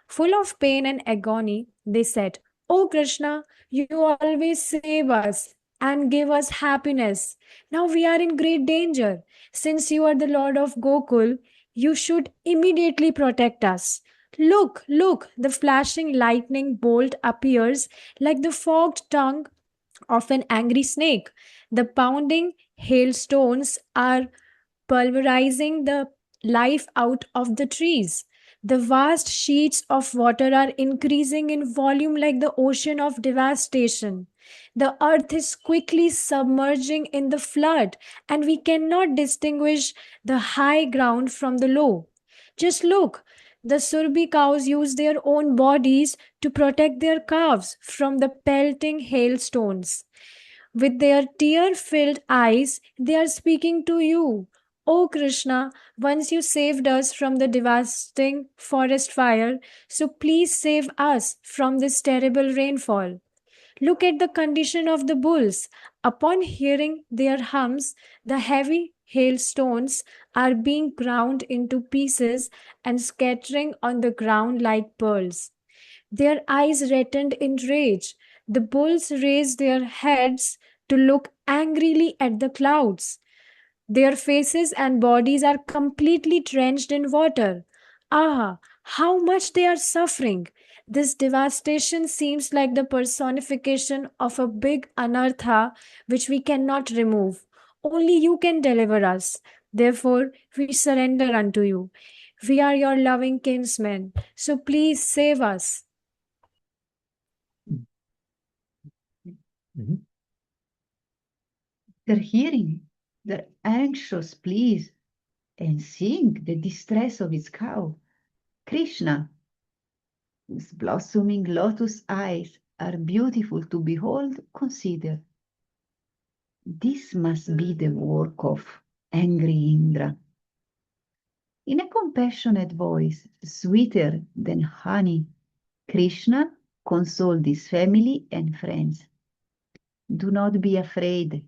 Full of pain and agony, they said, "O Krishna, you always save us and give us happiness. Now we are in great danger. Since you are the Lord of Gokul, you should immediately protect us." Look, look, the flashing lightning bolt appears like the forked tongue of an angry snake. The pounding hailstones are pulverizing the life out of the trees. The vast sheets of water are increasing in volume like the ocean of devastation. The earth is quickly submerging in the flood, and we cannot distinguish the high ground from the low. Just look, the Surbi cows use their own bodies to protect their calves from the pelting hailstones. With their tear filled eyes, they are speaking to you. O Krishna, once you saved us from the devastating forest fire, so please save us from this terrible rainfall. Look at the condition of the bulls. Upon hearing their hums, the heavy hailstones are being ground into pieces and scattering on the ground like pearls. Their eyes reddened in rage. The bulls raised their heads to look angrily at the clouds. Their faces and bodies are completely drenched in water. Ah, how much they are suffering! This devastation seems like the personification of a big anartha which we cannot remove. Only you can deliver us. Therefore, we surrender unto you. We are your loving kinsmen, so please save us. Mhm. They're hearing their anxious pleas and seeing the distress of his cow. Krishna, whose blossoming lotus eyes are beautiful to behold, consider, this must be the work of angry Indra. In a compassionate voice, sweeter than honey, Krishna consoled his family and friends. Do not be afraid.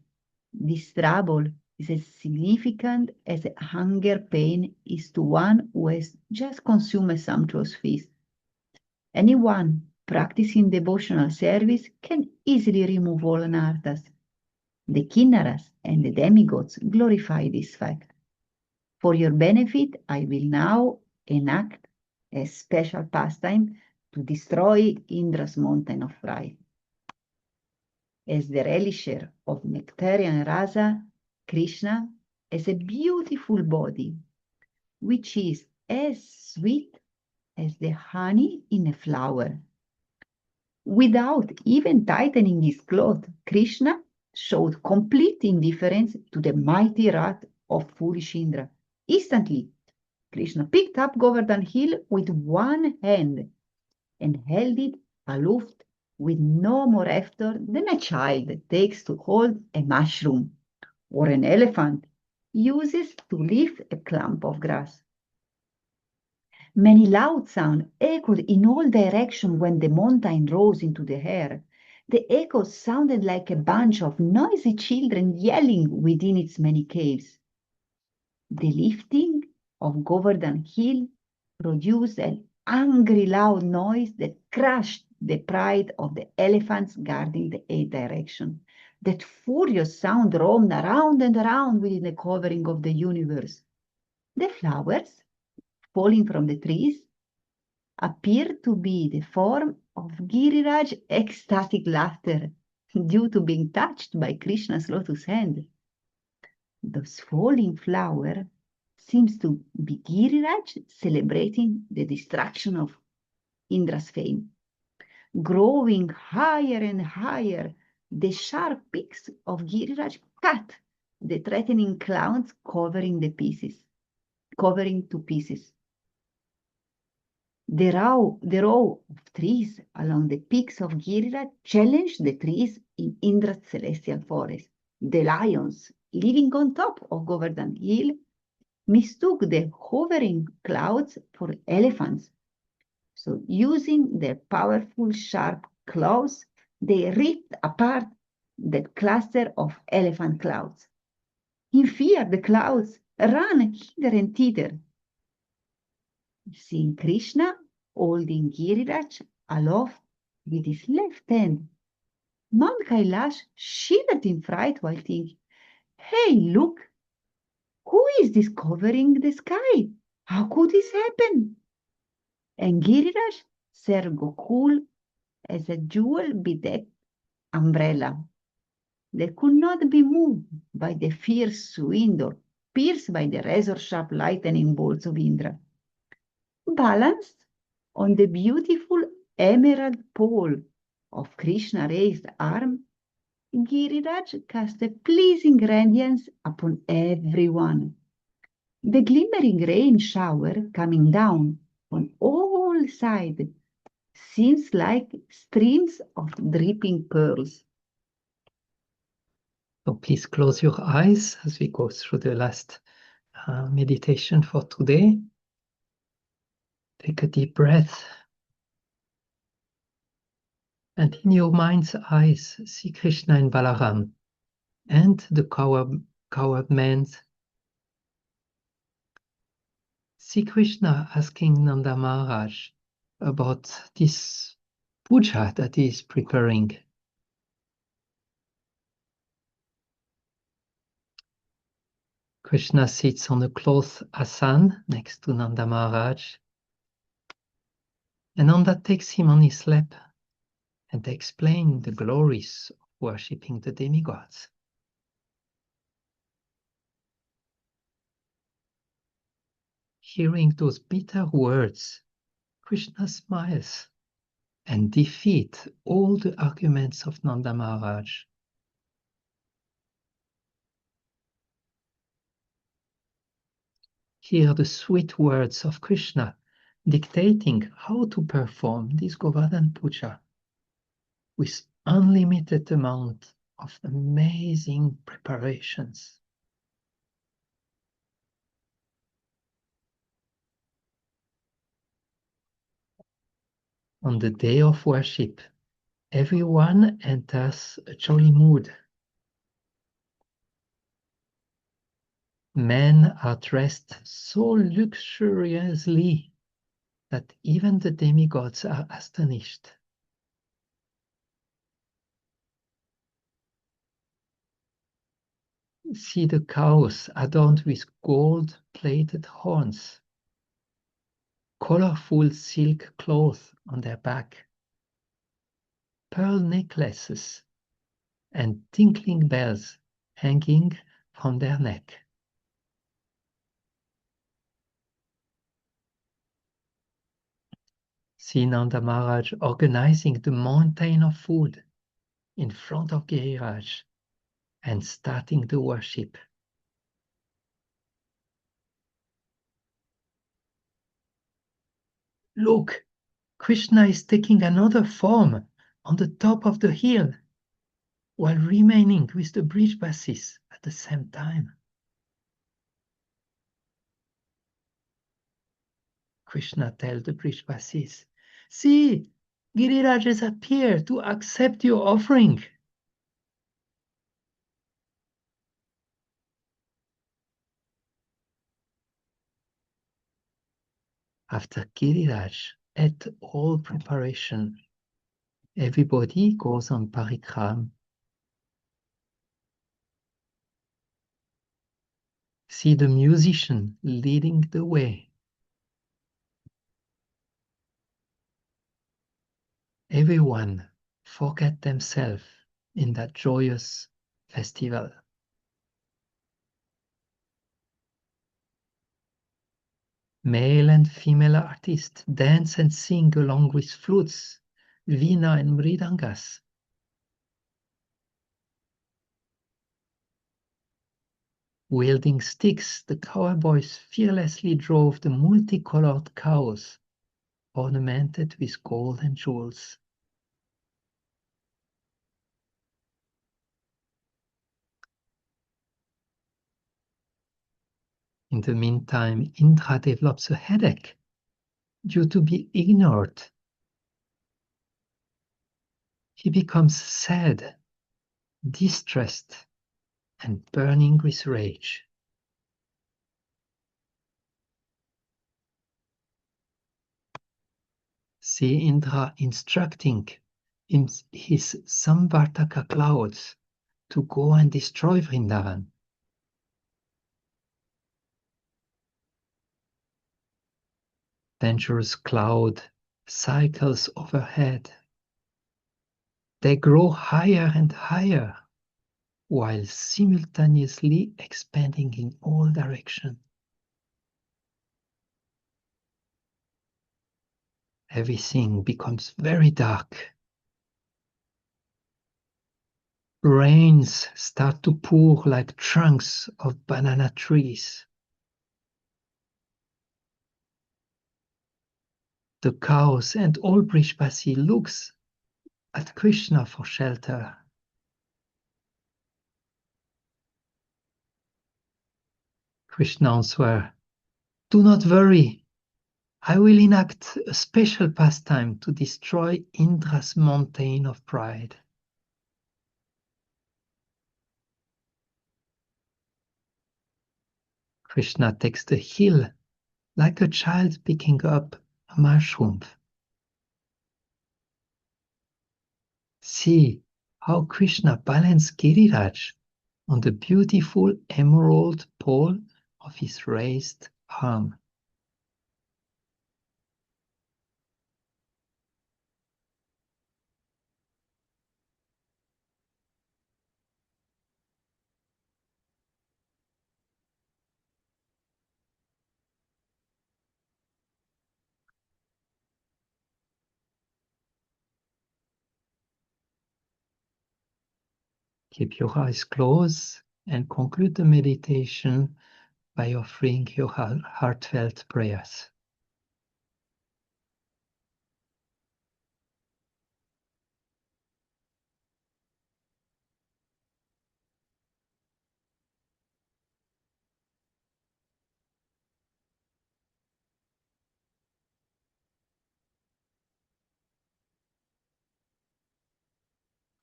This trouble is as significant as a hunger pain is to one who has just consumed a sumptuous feast. Anyone practicing devotional service can easily remove all anarthas. The kinnaras and the demigods glorify this fact. For your benefit, I will now enact a special pastime to destroy Indra's mountain of pride. As the relisher of nectarian rasa, Krishna has a beautiful body, which is as sweet as the honey in a flower. Without even tightening his cloth, Krishna showed complete indifference to the mighty wrath of foolish Indra. Instantly, Krishna picked up Govardhan Hill with one hand and held it aloft with no more effort than a child takes to hold a mushroom or an elephant uses to lift a clump of grass. Many loud sounds echoed in all directions when the mountain rose into the air. The echoes sounded like a bunch of noisy children yelling within its many caves. The lifting of Govardhan Hill produced an angry loud noise that crushed the pride of the elephants guarding the eight directions. That furious sound roamed around and around within the covering of the universe. The flowers, falling from the trees, appeared to be the form of Giriraj's ecstatic laughter due to being touched by Krishna's lotus hand. Those falling flower seems to be Giriraj celebrating the destruction of Indra's fame. Growing higher and higher, the sharp peaks of Giriraj cut the threatening clouds covering to pieces. The row of trees along the peaks of Giriraj challenged the trees in Indra's celestial forest. The lions, living on top of Govardhan Hill, mistook the hovering clouds for elephants. So using their powerful sharp claws, they ripped apart that cluster of elephant clouds. In fear, the clouds ran hither and thither. Seeing Krishna holding Giriraj aloft with his left hand, Mount Kailash shivered in fright while thinking, hey, look, who is this covering the sky? How could this happen? And Giriraj served Gokul as a jewel-bedecked umbrella that could not be moved by the fierce wind or pierced by the razor-sharp lightning bolts of Indra. Balanced on the beautiful emerald pole of Krishna's raised arm, Giriraj cast a pleasing radiance upon everyone. The glimmering rain shower coming down on all sides seems like streams of dripping pearls. So please close your eyes as we go through the last meditation for today. Take a deep breath. And in your mind's eyes, see Krishna and Balaram and the coward man See Krishna asking Nanda Maharaj about this puja that he is preparing. Krishna sits on a cloth asan next to Nanda Maharaj, and Nanda takes him on his lap and explains the glories of worshipping the demigods. Hearing those bitter words, Krishna smiles and defeats all the arguments of Nanda Maharaj. Hear the sweet words of Krishna dictating how to perform this Govardhana Puja with unlimited amount of amazing preparations. On the day of worship, everyone enters a jolly mood. Men are dressed so luxuriously that even the demigods are astonished. See the cows adorned with gold-plated horns, colorful silk cloth on their back, pearl necklaces, and tinkling bells hanging from their neck. See Nanda Maharaj organizing the mountain of food in front of Giriraj and starting the worship. Look, Krishna is taking another form on the top of the hill while remaining with the Brijbasis at the same time. Krishna tells the Brijbasis, see, Giriraj has appeared to accept your offering. After Giriraj ate all preparation, everybody goes on parikram. See the musician leading the way. Everyone forget themselves in that joyous festival. Male and female artists dance and sing along with flutes, veena and mridangas. Wielding sticks, the cowboys fearlessly drove the multicolored cows, ornamented with gold and jewels. In the meantime, Indra develops a headache due to being ignored. He becomes sad, distressed, and burning with rage. See Indra instructing his Samvartaka clouds to go and destroy Vrindavan. Dangerous cloud cycles overhead. They grow higher and higher, while simultaneously expanding in all directions. Everything becomes very dark. Rains start to pour like trunks of banana trees. The cows and all Brijbasi looks at Krishna for shelter. Krishna answers, do not worry. I will enact a special pastime to destroy Indra's mountain of pride. Krishna takes the hill like a child picking up a mushroom. See how Krishna balanced Giriraj on the beautiful emerald pole of his raised arm. Keep your eyes closed and conclude the meditation by offering your heartfelt prayers.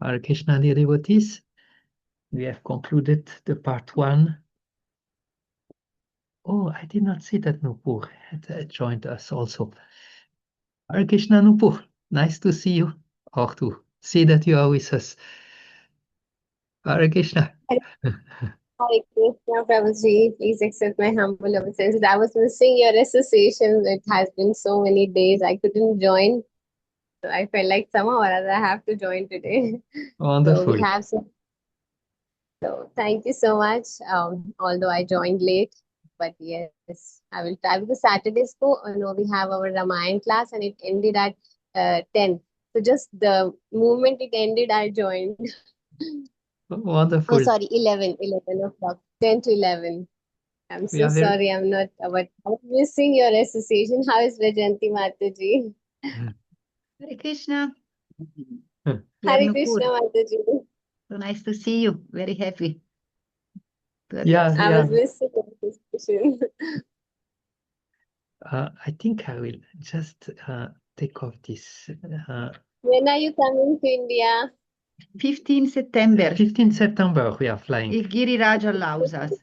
Hare Krishna, dear devotees, we have concluded the part 1. Oh, I did not see that Nupur had joined us also. Hare Krishna, Nupur, nice to see you, or to see that you are with us. Hare Krishna. Hare Krishna, Prabhuji. Please accept my humble obeisances. I was missing your association. It has been so many days. I couldn't join. So I felt like somehow or other I have to join today. So we Wonderful. have some. So thank you so much. Although I joined late, but yes, I will try because Saturdays go. No, we have our Ramayana class and it ended at 10. So just the moment it ended, I joined. Oh, Wonderful. sorry, 11 o'clock, 10 to 11. I'm We so are very- sorry, I'm not, but I'm missing your association. How is Vajanti Mataji? Hare Krishna. Hmm. Hare Yarnupur. Krishna Mataji. So nice to see you. Very happy. to have Yeah, you. I was yeah. missing your association. I think I will just take off this. When are you coming to India? 15 September, 15 September, we are flying. if Giriraj allows us.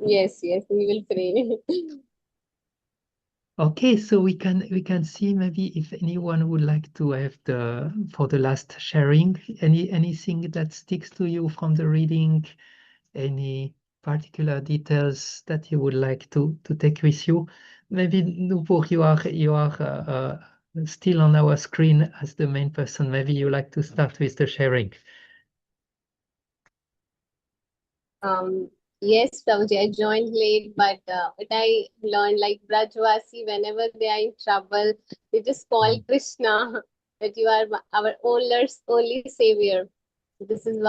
Yes, yes, we will pray. Okay, so we can see maybe if anyone would like to have for the last sharing, anything that sticks to you from the reading, any particular details that you would like to take with you. Maybe Nupur, you are still on our screen as the main person. Maybe you like to start with the sharing. Yes, Prabhuji, I joined late, but what I learned like Brajvasi, whenever they are in trouble, they just call Krishna that you are our only savior. So this is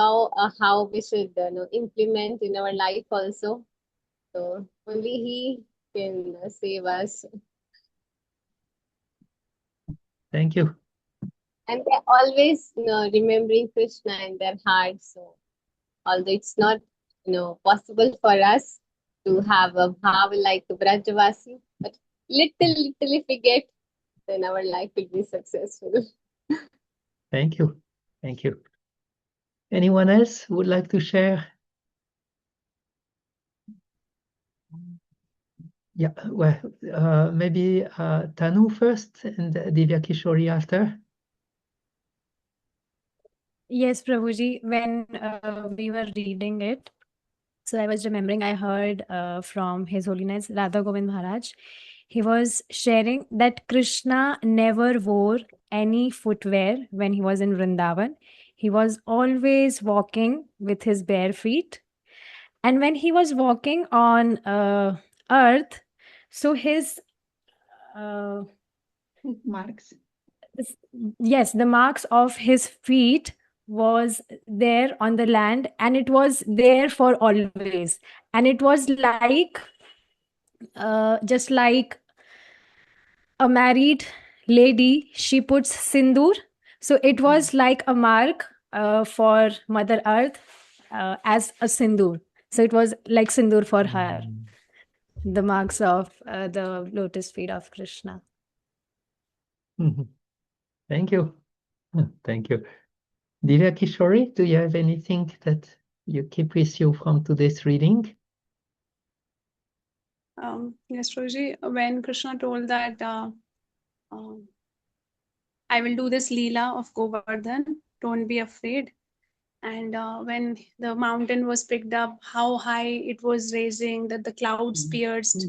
how we should implement in our life also. So only He can save us. Thank you. And they're always remembering Krishna in their hearts. So although it's not possible for us to have a bhav like Brajavasi, but little if we get, then our life will be successful. Thank you. Thank you. Anyone else would like to share? Yeah, well, maybe Tanu first and Divya Kishori after. Yes, Prabhuji, when we were reading it, so I was remembering I heard from His Holiness Radha Govind Maharaj. He was sharing that Krishna never wore any footwear when he was in Vrindavan. He was always walking with his bare feet. And when he was walking on earth, so his Marks. yes, the marks of his feet was there on the land, and it was there for always. And it was like just like a married lady, she puts sindoor. So it was like a mark for Mother Earth as a sindoor. So it was like sindoor for her, the marks of the lotus feet of Krishna. Mhm. Thank you. Thank you. Divya Kishori, do you have anything that you keep with you from today's reading? Yes, Roji, when Krishna told that I will do this Leela of Govardhan, don't be afraid. And when the mountain was picked up, how high it was raising, that the clouds pierced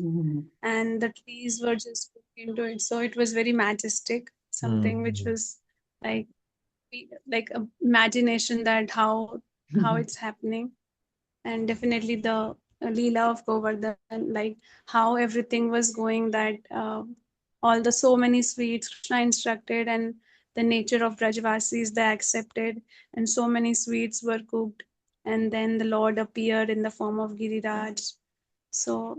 and the trees were just put into it. So it was very majestic, something which was like imagination that how it's happening. And definitely the Leela of Govardhan, like how everything was going, that all the so many sweets Krishna instructed, and the nature of Brajvasis they accepted, and so many sweets were cooked, and then the Lord appeared in the form of Giriraj. So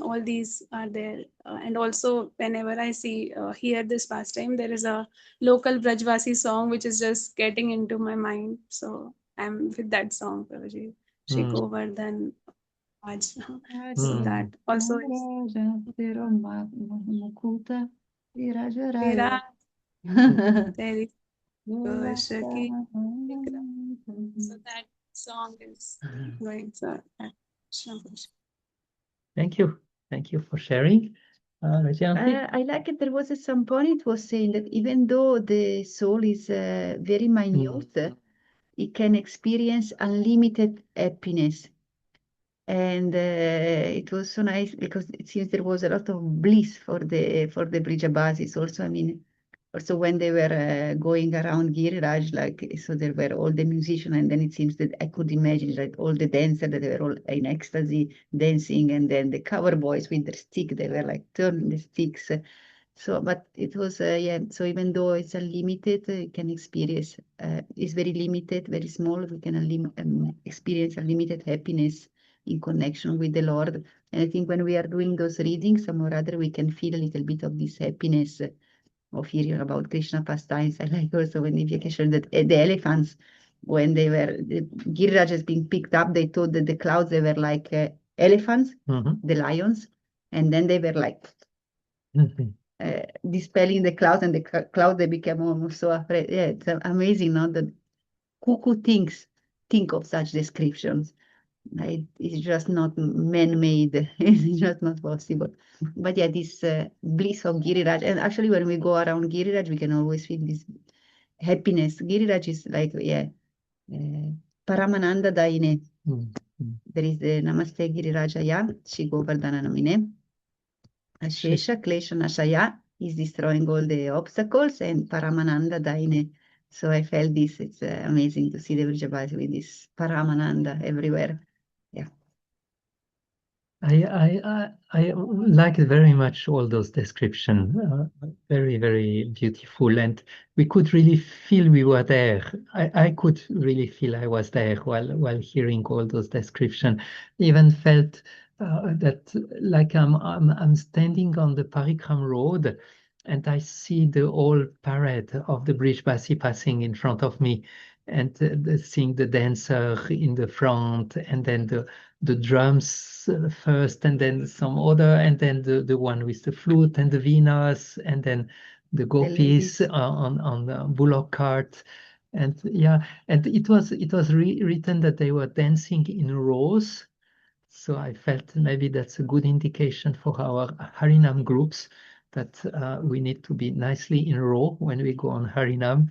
all these are there, and also whenever I see hear this pastime, there is a local Brajvasi song which is just getting into my mind. So I'm with that song, Prabhuji. Shri Govardhan Raj. So that also is Tera Teri Goshaki Vikram. So that song is going. So Thank you. Thank you for sharing. Rajanti? I like it. There was at some point it was saying that even though the soul is very minute, it can experience unlimited happiness. And it was so nice because it seems there was a lot of bliss for the Brijabasis also. I mean, also when they were going around Giriraj, like so there were all the musicians, and then it seems that I could imagine like all the dancers that they were all in ecstasy dancing, and then the cover boys with their stick, they were like turning the sticks. So, but it was yeah. So even though it's unlimited, you can experience. It's very limited, very small. We can experience unlimited happiness in connection with the Lord. And I think when we are doing those readings, some or other, we can feel a little bit of this happiness of hearing about Krishna pastimes. I like also when Divya shared that the elephants, when they were, the Giriraj has been picked up, they thought that the clouds, they were like elephants, the lions, and then they were like dispelling the clouds, and the cloud, they became almost so afraid. Yeah, it's amazing, no? That cuckoo think of such descriptions. It's just not man-made. It's just not possible. But yeah, this bliss of Giriraj, and actually when we go around Giriraj, we can always feel this happiness. Giriraj is like, yeah, Paramananda Daine. There is the Namaste Girirajaya, Shri Govardhana Namine. Ashesha Klesha Nashaya is destroying all the obstacles, and Paramananda Daine. So I felt this. It's amazing to see the Vrijabhas with this Paramananda everywhere. Yeah. I like very much all those descriptions. Very, very beautiful. And we could really feel we were there. I could really feel I was there while hearing all those descriptions. Even felt that like I'm standing on the Parikram road, and I see the whole parade of the Brijbasi passing in front of me, and seeing the dancer in the front, and then the drums first, and then some other, and then the one with the flute and the venas, and then the gopis on the bullock cart. And yeah, and it was written that they were dancing in rows. So I felt maybe that's a good indication for our Harinam groups, that we need to be nicely in row when we go on Harinam.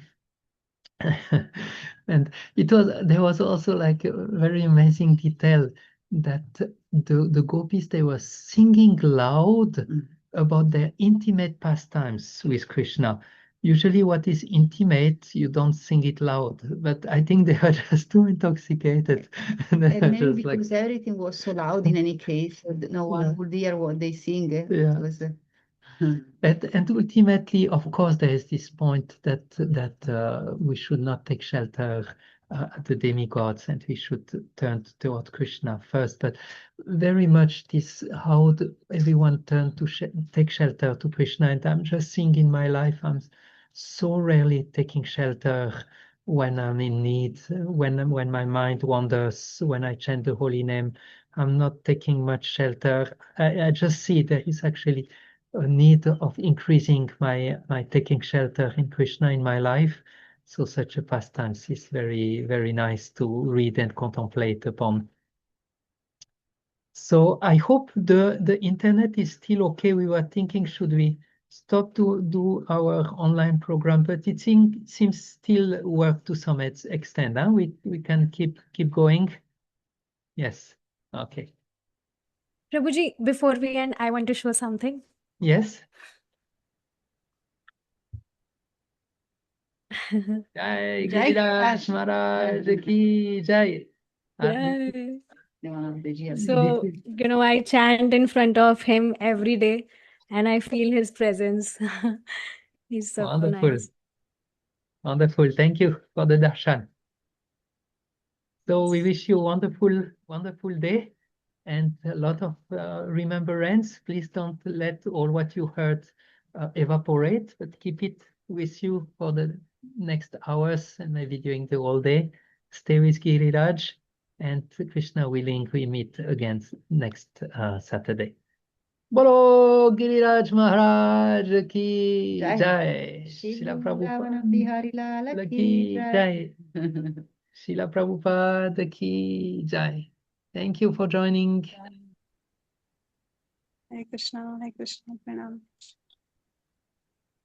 And there was also like a very amazing detail that the gopis, they were singing loud about their intimate pastimes with Krishna. Usually what is intimate, you don't sing it loud, but I think they were just too intoxicated. And maybe because everything was so loud in any case, no one would hear what they sing. Yeah. And ultimately, of course, there is this point that we should not take shelter at the demigods, and we should turn toward Krishna first. But very much this how everyone turned to take shelter to Krishna. And I'm just seeing in my life, I'm so rarely taking shelter when I'm in need, when my mind wanders, when I chant the holy name. I'm not taking much shelter. I just see there is actually a need of increasing my taking shelter in Krishna in my life. So such a pastime is very, very nice to read and contemplate upon. So I hope the internet is still okay. We were thinking, should we stop to do our online program? But it seems still work to some extent. Huh? We can keep going. Yes. Okay. Prabhuji, before we end, I want to show something. Yes. Jai Jai Giriraj Maharaj ki Jai. Yay. So, So, I chant in front of him every day and I feel his presence. He's so Wonderful. nice. Wonderful. Thank you for the darshan. So we wish you a wonderful day and a lot of remembrance. Please don't let all what you heard evaporate, but keep it with you for the next hours and maybe during the whole day. Stay with Giriraj, and Krishna willing, we meet again next Saturday. Bolo Giriraj Maharaj ki Jai. jai. Shri Srila Vrindavan Prabhupada Bihari Lala ki ki jai. jai. Srila Prabhupada ki jai. Thank you for joining. Hare Krishna, Pranam.